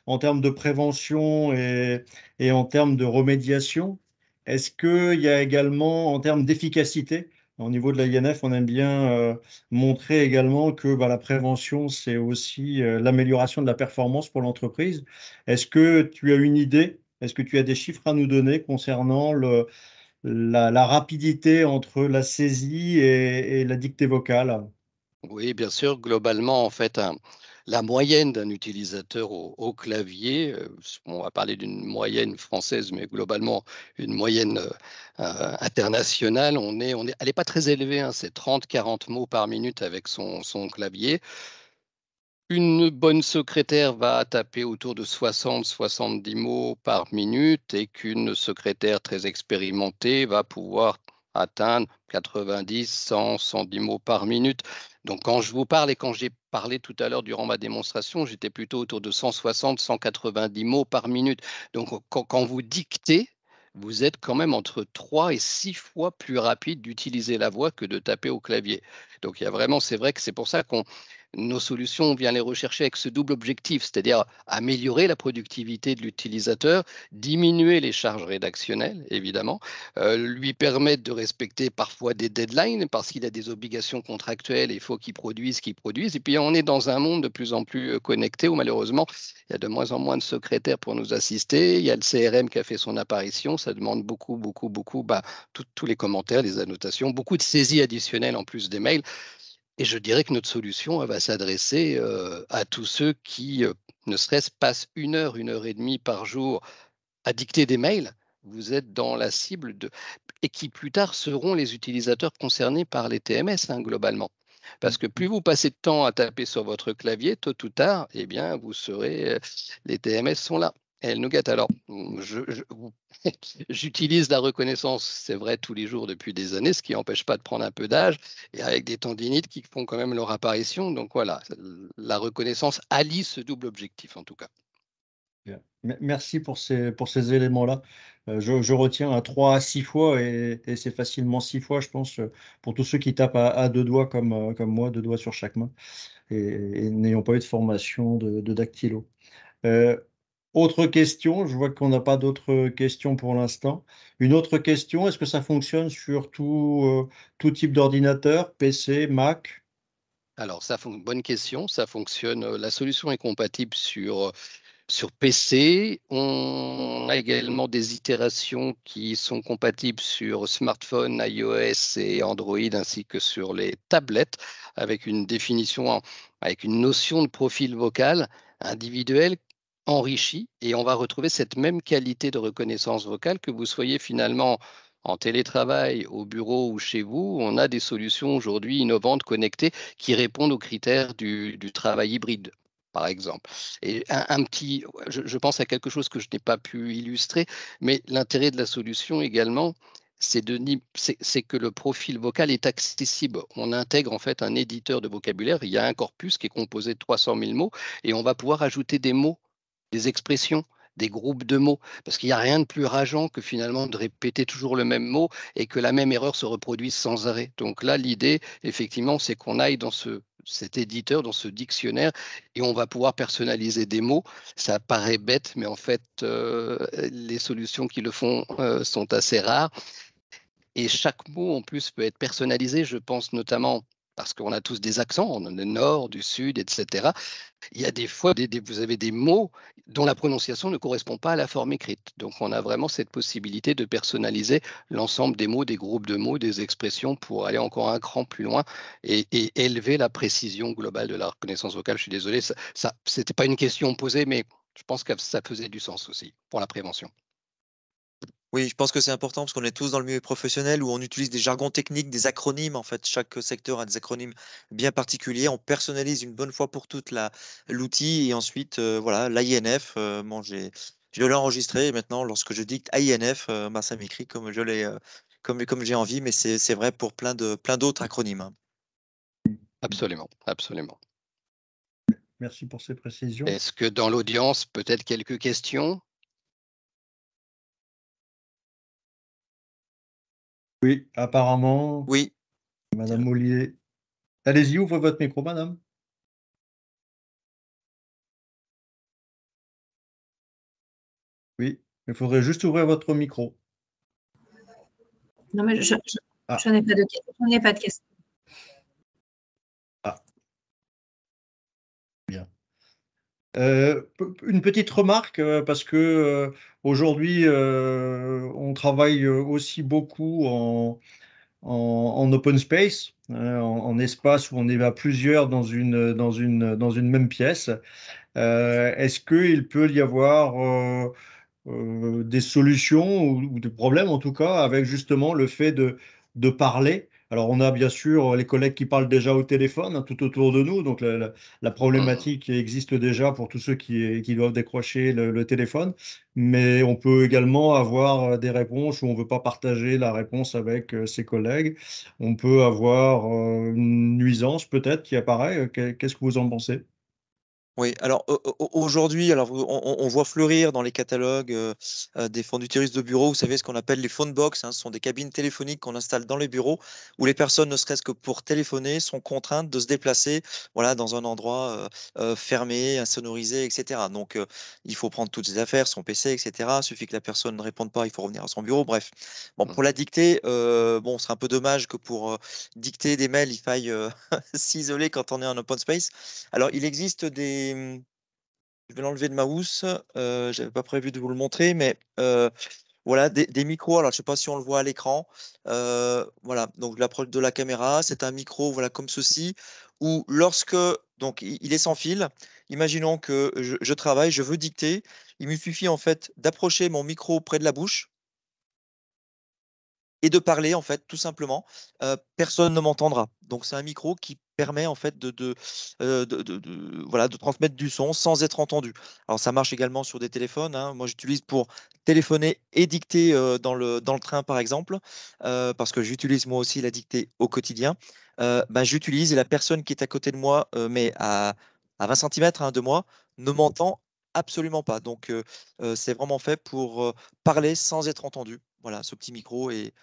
en termes de prévention et en termes de remédiation. Est-ce qu'il y a également, en termes d'efficacité, au niveau de la INF, on aime bien montrer également que bah, la prévention, c'est aussi l'amélioration de la performance pour l'entreprise. Est-ce que tu as une idée? Est-ce que tu as des chiffres à nous donner concernant la rapidité entre la saisie et la dictée vocale? Oui, bien sûr, globalement, en fait, la moyenne d'un utilisateur au clavier, on va parler d'une moyenne française, mais globalement une moyenne internationale, elle n'est pas très élevée, hein, c'est 30-40 mots par minute avec son clavier. Une bonne secrétaire va taper autour de 60-70 mots par minute et qu'une secrétaire très expérimentée va pouvoir atteindre 90, 100, 110 mots par minute. Donc quand je vous parle et quand j'ai parlé tout à l'heure durant ma démonstration, j'étais plutôt autour de 160, 190 mots par minute. Donc quand vous dictez, vous êtes quand même entre 3 et 6 fois plus rapide d'utiliser la voix que de taper au clavier. Donc il y a vraiment, c'est vrai que c'est pour ça qu'on nos solutions, on vient les rechercher avec ce double objectif, c'est-à-dire améliorer la productivité de l'utilisateur, diminuer les charges rédactionnelles, évidemment, lui permettre de respecter parfois des deadlines parce qu'il a des obligations contractuelles et il faut qu'il produise, qu'il produise. Et puis, on est dans un monde de plus en plus connecté où malheureusement, il y a de moins en moins de secrétaires pour nous assister. Il y a le CRM qui a fait son apparition. Ça demande beaucoup, beaucoup, beaucoup, tous les commentaires, les annotations, beaucoup de saisies additionnelles en plus des mails. Et je dirais que notre solution, elle va s'adresser à tous ceux qui, ne serait-ce, passent 1 heure et demie par jour à dicter des mails. Vous êtes dans la cible et qui plus tard seront les utilisateurs concernés par les TMS, hein, globalement. Parce que plus vous passez de temps à taper sur votre clavier, tôt ou tard, eh bien, vous serez, les TMS sont là. Elles nous gâtent. Alors, j'utilise la reconnaissance, c'est vrai, tous les jours depuis des années, ce qui n'empêche pas de prendre un peu d'âge, et avec des tendinites qui font quand même leur apparition. Donc voilà, la reconnaissance allie ce double objectif, en tout cas. Bien. Merci pour ces éléments-là. Je retiens à 3 à 6 fois et c'est facilement 6 fois, je pense, pour tous ceux qui tapent à deux doigts comme moi, deux doigts sur chaque main et n'ayant pas eu de formation de dactylo. Euh, Autre question, je vois qu'on n'a pas d'autres questions pour l'instant. Une autre question, est-ce que ça fonctionne sur tout type d'ordinateur, PC, Mac? Alors, bonne question, ça fonctionne. La solution est compatible sur PC. On a également des itérations qui sont compatibles sur smartphone, iOS et Android, ainsi que sur les tablettes, avec une définition, avec une notion de profil vocal individuel enrichi. Et on va retrouver cette même qualité de reconnaissance vocale que vous soyez finalement en télétravail, au bureau ou chez vous. On a des solutions aujourd'hui innovantes, connectées, qui répondent aux critères du travail hybride, par exemple. Et je pense à quelque chose que je n'ai pas pu illustrer, mais l'intérêt de la solution également, c'est que le profil vocal est accessible. On intègre en fait un éditeur de vocabulaire. Il y a un corpus qui est composé de 300 000 mots et on va pouvoir ajouter des mots, des expressions, des groupes de mots, parce qu'il n'y a rien de plus rageant que finalement de répéter toujours le même mot et que la même erreur se reproduise sans arrêt. Donc là, l'idée, effectivement, c'est qu'on aille dans cet éditeur, dans ce dictionnaire, et on va pouvoir personnaliser des mots. Ça paraît bête, mais en fait, les solutions qui le font sont assez rares. Et chaque mot, en plus, peut être personnalisé. Je pense notamment parce qu'on a tous des accents, on a du nord, du sud, etc. Il y a des fois, vous avez des mots dont la prononciation ne correspond pas à la forme écrite. Donc, on a vraiment cette possibilité de personnaliser l'ensemble des mots, des groupes de mots, des expressions pour aller encore un cran plus loin et élever la précision globale de la reconnaissance vocale. Je suis désolé, c'était pas une question posée, mais je pense que ça faisait du sens aussi pour la prévention. Oui, je pense que c'est important parce qu'on est tous dans le milieu professionnel où on utilise des jargons techniques, des acronymes. En fait, chaque secteur a des acronymes bien particuliers. On personnalise une bonne fois pour toutes l'outil et ensuite, voilà, l'AINF. Bon, je l'ai enregistré et maintenant, lorsque je dicte AINF, bah, ça m'écrit comme je l'ai, comme j'ai envie, mais c'est vrai pour plein d'autres acronymes, hein. Absolument, absolument. Merci pour ces précisions. Est-ce que dans l'audience, peut-être quelques questions? Oui, apparemment, Oui, Madame Ollier. Allez-y, ouvrez votre micro, madame. Oui, il faudrait juste ouvrir votre micro. Non, mais je Ah. n'ai pas de questions. Je n'ai pas de questions. Ah. Bien. Une petite remarque, parce que aujourd'hui, on travaille aussi beaucoup en open space, hein, en espace où on est à plusieurs dans une même pièce. Est-ce qu'il peut y avoir des solutions ou des problèmes en tout cas avec justement le fait de parler. Alors on a bien sûr les collègues qui parlent déjà au téléphone, hein, tout autour de nous, donc la problématique existe déjà pour tous ceux qui doivent décrocher le téléphone, mais on peut également avoir des réponses où on ne veut pas partager la réponse avec ses collègues. On peut avoir une nuisance peut-être qui apparaît. Qu'est-ce que vous en pensez? oui, alors aujourd'hui, alors on voit fleurir dans les catalogues des fournitures de bureaux, vous savez ce qu'on appelle les phone box, hein, ce sont des cabines téléphoniques qu'on installe dans les bureaux où les personnes, ne serait-ce que pour téléphoner, sont contraintes de se déplacer, voilà, dans un endroit fermé, insonorisé, etc. Donc il faut prendre toutes ses affaires, son PC, etc. Il suffit que la personne ne réponde pas, il faut revenir à son bureau. Bref, bon, pour la dictée, bon, ce serait un peu dommage que pour dicter des mails, il faille s'isoler quand on est en open space. Alors, il existe je vais l'enlever de ma housse, j'avais pas prévu de vous le montrer, mais voilà, des micros. Alors, je sais pas si on le voit à l'écran. Voilà, donc l'approche de la caméra, c'est un micro, voilà, comme ceci, où lorsque, donc il est sans fil. Imaginons que je travaille, je veux dicter. Il me suffit en fait d'approcher mon micro près de la bouche et de parler en fait, tout simplement. Personne ne m'entendra. Donc c'est un micro qui permet en fait voilà, de transmettre du son sans être entendu. Alors ça marche également sur des téléphones, hein. Moi j'utilise pour téléphoner et dicter dans le train par exemple, parce que j'utilise moi aussi la dictée au quotidien. Ben, j'utilise et la personne qui est à côté de moi, mais à 20 cm de moi, ne m'entend absolument pas. Donc c'est vraiment fait pour parler sans être entendu. Voilà, ce petit micro est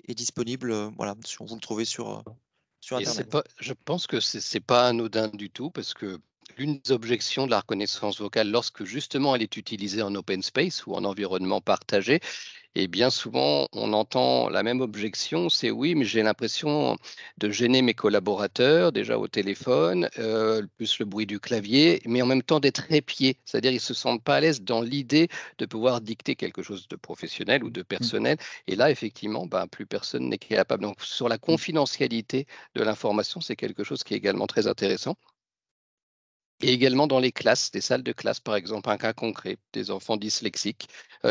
disponible, voilà, si vous le trouvez sur Et c'est internet. pas, je pense que c'est pas anodin du tout parce que l'une des objections de la reconnaissance vocale, lorsque justement elle est utilisée en open space ou en environnement partagé, et bien souvent, on entend la même objection, c'est oui, mais j'ai l'impression de gêner mes collaborateurs, déjà au téléphone, plus le bruit du clavier, mais en même temps d'être épiés. C'est-à-dire ils ne se sentent pas à l'aise dans l'idée de pouvoir dicter quelque chose de professionnel ou de personnel. Et là, effectivement, ben, plus personne n'est capable. Donc, sur la confidentialité de l'information, c'est quelque chose qui est également très intéressant. Et également dans les classes, des salles de classe, par exemple, un cas concret, des enfants dyslexiques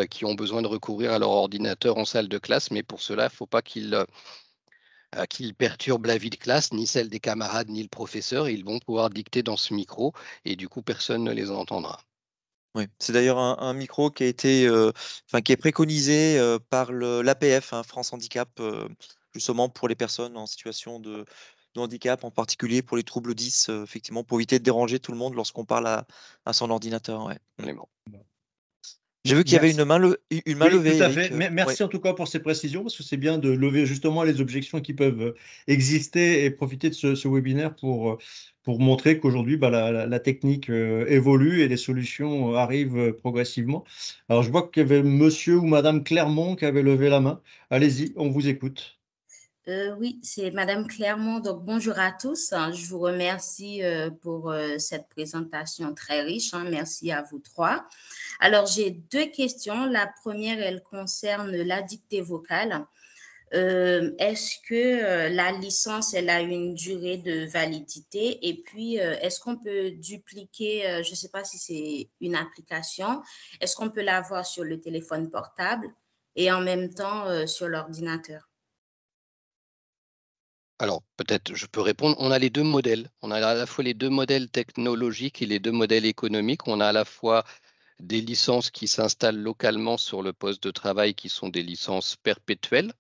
qui ont besoin de recourir à leur ordinateur en salle de classe, mais pour cela, il ne faut pas qu'ils perturbent la vie de classe, ni celle des camarades, ni le professeur. Ils vont pouvoir dicter dans ce micro et du coup, personne ne les entendra. Oui, c'est d'ailleurs un micro qui a été, enfin, qui est préconisé par l'APF, hein, France Handicap, justement pour les personnes en situation de handicap, en particulier pour les troubles 10, effectivement, pour éviter de déranger tout le monde lorsqu'on parle à son ordinateur. Ouais. Absolument. J'ai vu qu'il y avait Merci. une main Oui, tout levée, à fait. Eric. Ouais. Merci en tout cas pour ces précisions, parce que c'est bien de lever justement les objections qui peuvent exister et profiter de ce webinaire pour montrer qu'aujourd'hui, bah, la technique évolue et les solutions arrivent progressivement. Alors, je vois qu'il y avait monsieur ou madame Clermont qui avait levé la main. Allez-y, on vous écoute. Oui, c'est Madame Clermont. Donc, bonjour à tous. Je vous remercie pour cette présentation très riche, hein. Merci à vous trois. Alors, j'ai deux questions. La première, elle concerne la dictée vocale. Est-ce que la licence, elle a une durée de validité? Et puis, est-ce qu'on peut dupliquer, je ne sais pas si c'est une application, est-ce qu'on peut l'avoir sur le téléphone portable et en même temps sur l'ordinateur? Alors, peut-être je peux répondre. On a les deux modèles. On a à la fois les deux modèles technologiques et les deux modèles économiques. On a à la fois des licences qui s'installent localement sur le poste de travail, qui sont des licences perpétuelles.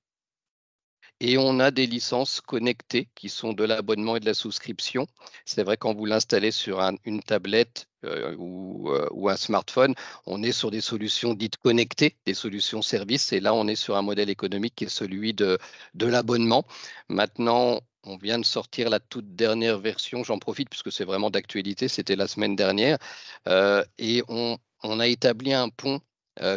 Et on a des licences connectées qui sont de l'abonnement et de la souscription. C'est vrai, quand vous l'installez sur une tablette ou un smartphone, on est sur des solutions dites connectées, des solutions services. Et là, on est sur un modèle économique qui est celui de l'abonnement. Maintenant, on vient de sortir la toute dernière version. J'en profite puisque c'est vraiment d'actualité. C'était la semaine dernière. Et on a établi un pont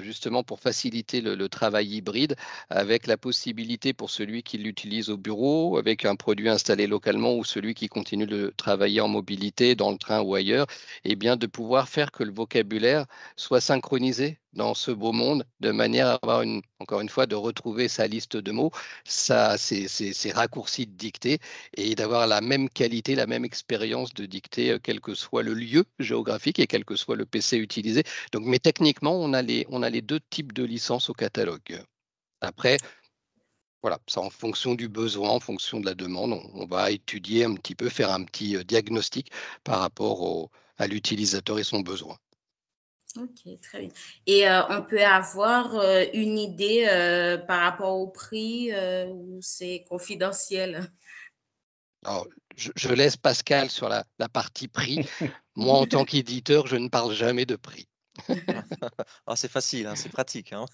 justement pour faciliter le travail hybride, avec la possibilité pour celui qui l'utilise au bureau, avec un produit installé localement, ou celui qui continue de travailler en mobilité, dans le train ou ailleurs, eh bien de pouvoir faire que le vocabulaire soit synchronisé dans ce beau monde, de manière à avoir encore une fois, de retrouver sa liste de mots, ses raccourcis de dictée, et d'avoir la même qualité, la même expérience de dictée, quel que soit le lieu géographique et quel que soit le PC utilisé. Donc, mais techniquement, on a les deux types de licences au catalogue. Après, voilà, ça en fonction du besoin, en fonction de la demande, on va étudier un petit peu, faire un petit diagnostic par rapport à l'utilisateur et son besoin. Ok, très bien. Et on peut avoir une idée par rapport au prix ou c'est confidentiel? Alors, je laisse Pascal sur la partie prix. Moi, en tant qu'éditeur, je ne parle jamais de prix. Ah, c'est facile, hein, c'est pratique, hein.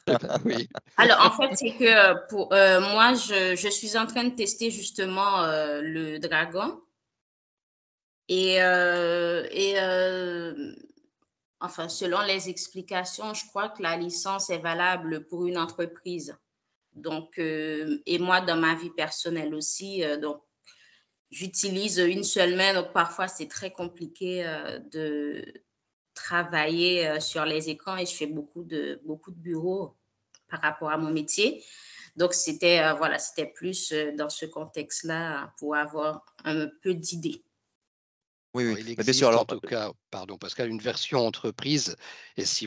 Oui. Alors, en fait, c'est que pour moi, je suis en train de tester justement le Dragon et enfin, selon les explications, je crois que la licence est valable pour une entreprise. Donc, et moi, dans ma vie personnelle aussi, donc, j'utilise une seule main, donc parfois c'est très compliqué de travailler sur les écrans et je fais beaucoup de bureaux par rapport à mon métier. Donc, c'était voilà, c'était plus dans ce contexte-là pour avoir un peu d'idées. Oui, Alors, oui, il mais bien sûr. existe en Alors, tout cas, pardon Pascal, une version entreprise. Et si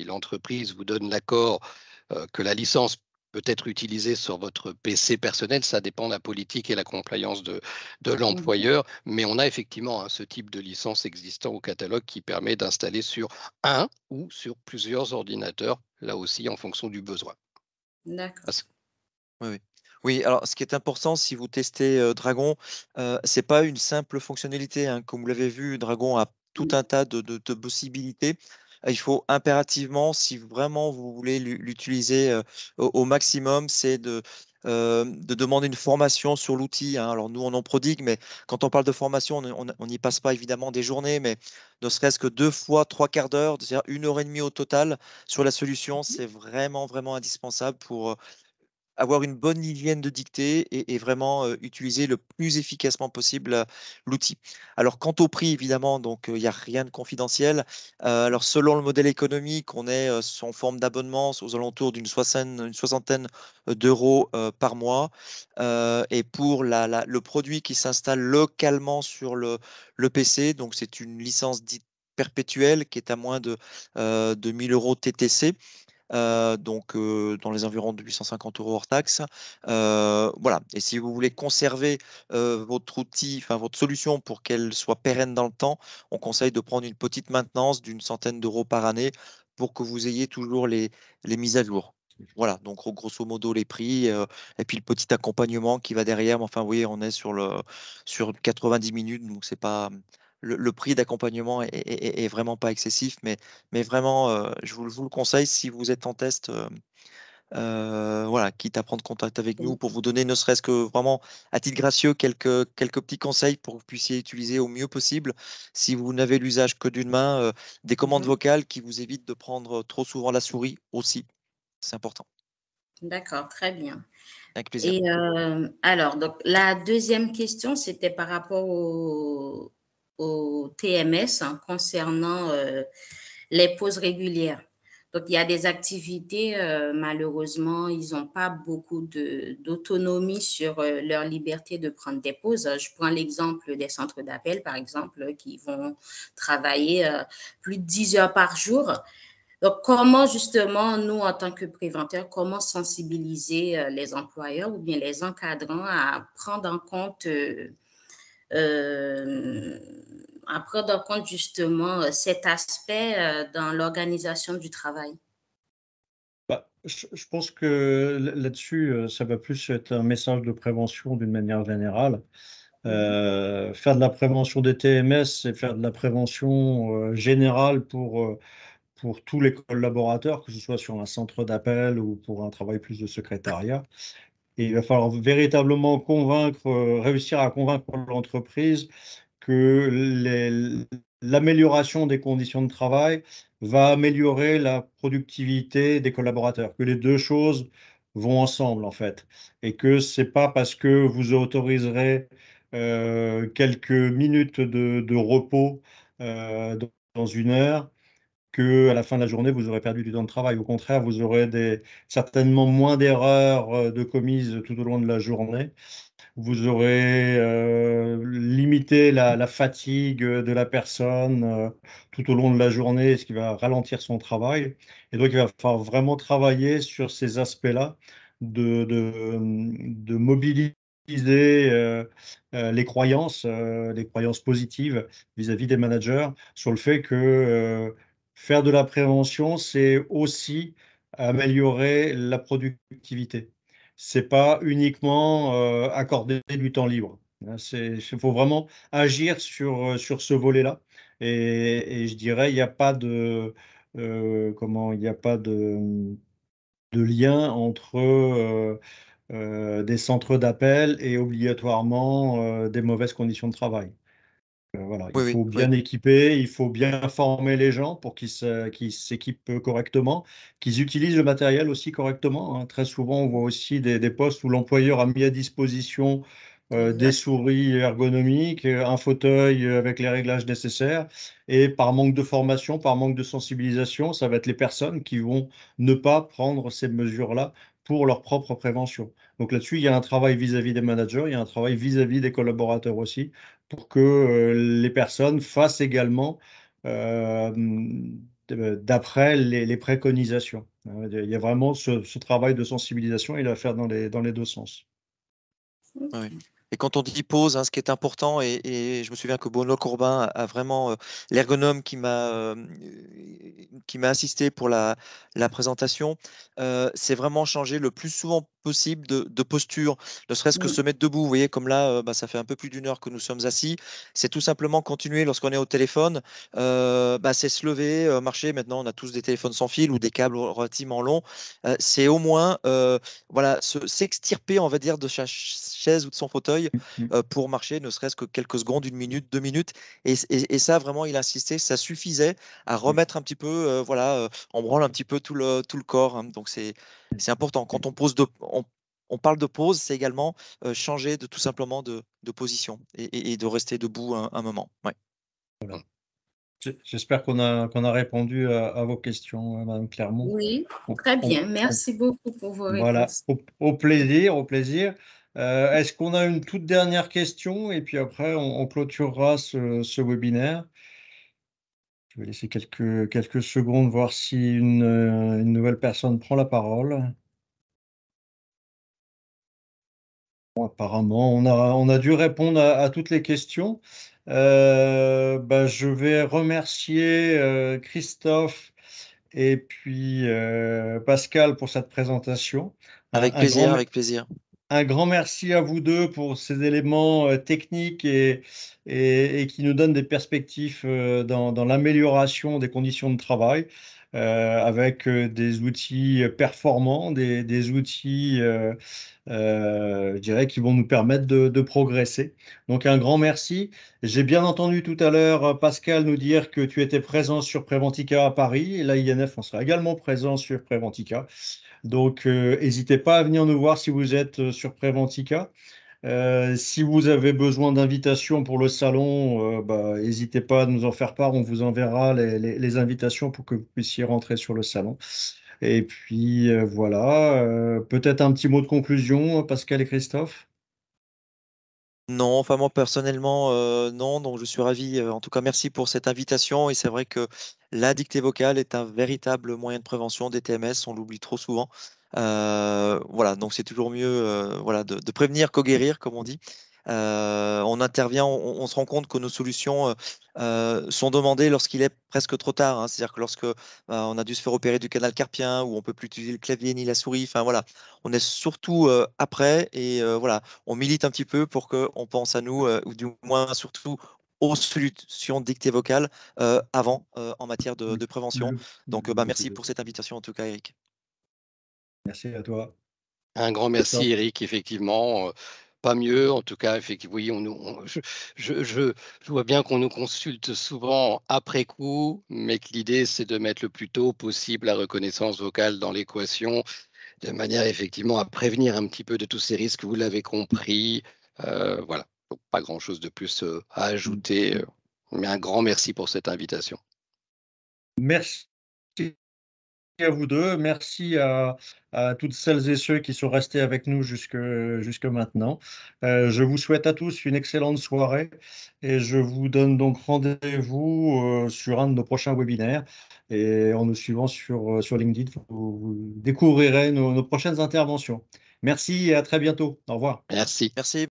l'entreprise vous donne l'accord que la licence peut être utilisée sur votre PC personnel, ça dépend de la politique et la compliance de Mhm. l'employeur. Mais on a effectivement ce type de licence existant au catalogue qui permet d'installer sur un ou sur plusieurs ordinateurs, là aussi en fonction du besoin. D'accord. Parce- oui, oui. Oui, alors ce qui est important si vous testez Dragon, c'est pas une simple fonctionnalité, hein. Comme vous l'avez vu, Dragon a tout un tas de possibilités. Il faut impérativement, si vraiment vous voulez l'utiliser au maximum, c'est de demander une formation sur l'outil, hein. Alors nous, on en prodigue, mais quand on parle de formation, on n'y passe pas évidemment des journées, mais ne serait-ce que 2 fois 3/4 d'heure, c'est-à-dire 1 heure et demie au total sur la solution, c'est vraiment, vraiment indispensable pour avoir une bonne hygiène de dictée et vraiment utiliser le plus efficacement possible l'outil. Alors, quant au prix, évidemment, donc il n'y a rien de confidentiel. Alors, selon le modèle économique, on est en forme d'abonnement aux alentours une soixantaine d'euros par mois. Et pour le produit qui s'installe localement sur le PC, donc c'est une licence dite perpétuelle qui est à moins de 1000 euros TTC, donc dans les environs de 850 euros hors taxe. Voilà. Et si vous voulez conserver votre outil, enfin votre solution pour qu'elle soit pérenne dans le temps, on conseille de prendre une petite maintenance d'une centaine d'euros par année pour que vous ayez toujours les mises à jour. Voilà, donc grosso modo les prix et puis le petit accompagnement qui va derrière. Mais enfin, vous voyez, on est sur 90 minutes, donc c'est pas le prix d'accompagnement est vraiment pas excessif, mais vraiment, je vous le conseille si vous êtes en test, voilà, quitte à prendre contact avec nous pour vous donner, ne serait-ce que vraiment à titre gracieux, quelques petits conseils pour que vous puissiez utiliser au mieux possible. Si vous n'avez l'usage que d'une main, des commandes Mhm. vocales qui vous évitent de prendre trop souvent la souris aussi, c'est important. D'accord, très bien. Avec plaisir. Et alors, donc, la deuxième question, c'était par rapport au TMS concernant les pauses régulières. Donc, il y a des activités, malheureusement, ils n'ont pas beaucoup d'autonomie sur leur liberté de prendre des pauses. Je prends l'exemple des centres d'appel, par exemple, qui vont travailler plus de 10 heures par jour. Donc, comment justement, nous, en tant que préventeurs, comment sensibiliser les employeurs ou bien les encadrants euh, à prendre en compte justement cet aspect dans l'organisation du travail? Bah, je pense que là-dessus, ça va plus être un message de prévention d'une manière générale. Faire de la prévention des TMS, c'est faire de la prévention générale pour tous les collaborateurs, que ce soit sur un centre d'appel ou pour un travail plus de secrétariat. Et il va falloir véritablement réussir à convaincre l'entreprise que l'amélioration des conditions de travail va améliorer la productivité des collaborateurs, que les deux choses vont ensemble en fait, et que c'est pas parce que vous autoriserez quelques minutes de repos dans une heure que à la fin de la journée, vous aurez perdu du temps de travail. Au contraire, vous aurez certainement moins d'erreurs de commises tout au long de la journée. Vous aurez limité la fatigue de la personne tout au long de la journée, ce qui va ralentir son travail. Et donc, il va falloir vraiment travailler sur ces aspects-là de mobiliser les croyances positives vis-à-vis des managers sur le fait que faire de la prévention, c'est aussi améliorer la productivité. C'est pas uniquement accorder du temps libre. Hein, il faut vraiment agir sur ce volet-là. Et je dirais, il n'y a pas il n'y a pas de lien entre des centres d'appel et obligatoirement des mauvaises conditions de travail. Voilà, il Oui, oui, faut oui. bien équiper, il faut bien former les gens pour qu'ils s'équipent correctement, qu'ils utilisent le matériel aussi correctement. Hein. Très souvent, on voit aussi des postes où l'employeur a mis à disposition des Exact. souris ergonomiques, un fauteuil avec les réglages nécessaires. Et par manque de formation, par manque de sensibilisation, ça va être les personnes qui vont ne pas prendre ces mesures-là pour leur propre prévention. Donc là-dessus, il y a un travail vis-à-vis des managers, il y a un travail vis-à-vis des collaborateurs aussi pour que les personnes fassent également euh, d'après les préconisations. Il y a vraiment ce travail de sensibilisation, il est à faire dans les deux sens. Oui. Et quand on dit pause, hein, ce qui est important, et je me souviens que Benoît Courbin a vraiment l'ergonome qui m'a assisté pour la présentation, c'est vraiment changer le plus souvent possible de posture, ne serait-ce que Mm. se mettre debout. Vous voyez, comme là, bah, ça fait un peu plus d'une heure que nous sommes assis. C'est tout simplement continuer lorsqu'on est au téléphone, bah, c'est se lever, marcher. Maintenant, on a tous des téléphones sans fil ou des câbles relativement longs. C'est au moins voilà, s'extirper, on va dire, de sa chaise ou de son fauteuil Mm. pour marcher, ne serait-ce que quelques secondes, une minute, 2 minutes. Et ça, vraiment, il insistait, ça suffisait à Mm. remettre un petit peu, voilà, on branle un petit peu tout le corps. Hein. Donc, c'est important. Quand on parle de pause, c'est également changer tout simplement de position et de rester debout un moment. Ouais. Voilà. J'espère qu'on a répondu à vos questions, Madame Clermont. Oui, On- très on- bien. on- Merci beaucoup pour vos voilà, réponses. au plaisir, au plaisir. Est-ce qu'on a une toute dernière question? Et puis après, on clôturera ce webinaire. Je vais laisser quelques secondes, voir si une nouvelle personne prend la parole. Bon, apparemment, on a dû répondre à toutes les questions. Je vais remercier Christophe et puis Pascal pour cette présentation. Un, Avec un grand, plaisir, me- avec plaisir. un grand merci à vous deux pour ces éléments techniques et qui nous donnent des perspectives dans l'amélioration des conditions de travail. avec des outils performants, des outils, je dirais, qui vont nous permettre de progresser. Donc un grand merci. J'ai bien entendu tout à l'heure Pascal nous dire que tu étais présent sur Préventica à Paris. Et là, INF, on sera également présent sur Préventica. Donc, n'hésitez pas à venir nous voir si vous êtes sur Préventica. Si vous avez besoin d'invitations pour le salon, n'hésitez pas à nous en faire part. On vous enverra les invitations pour que vous puissiez rentrer sur le salon. Et puis voilà, peut-être un petit mot de conclusion, Pascal et Christophe. Non, enfin moi personnellement, non. Donc je suis ravi. En tout cas, merci pour cette invitation. Et c'est vrai que la dictée vocale est un véritable moyen de prévention des TMS. On l'oublie trop souvent. Voilà, donc c'est toujours mieux, voilà, de prévenir qu'au guérir, comme on dit. On intervient, on se rend compte que nos solutions sont demandées lorsqu'il est presque trop tard, hein. C'est-à-dire que lorsque on a dû se faire opérer du canal carpien, ou on peut plus utiliser le clavier ni la souris. Enfin voilà, on est surtout après, et voilà, on milite un petit peu pour qu'on pense à nous, ou du moins surtout aux solutions de dictée vocale avant, en matière de prévention. Donc merci pour cette invitation en tout cas, Eric. Merci à toi. Un grand merci, Eric. Effectivement, pas mieux. En tout cas, effectivement, oui, je vois bien qu'on nous consulte souvent après coup, mais que l'idée, c'est de mettre le plus tôt possible la reconnaissance vocale dans l'équation, de manière effectivement à prévenir un petit peu de tous ces risques. Vous l'avez compris. Voilà. Donc, pas grand-chose de plus à ajouter. Mais un grand merci pour cette invitation. Merci à vous deux. Merci à toutes celles et ceux qui sont restés avec nous jusque maintenant. Je vous souhaite à tous une excellente soirée et je vous donne donc rendez-vous sur un de nos prochains webinaires. Et en nous suivant sur LinkedIn, vous découvrirez nos prochaines interventions. Merci et à très bientôt. Au revoir. Merci. Merci.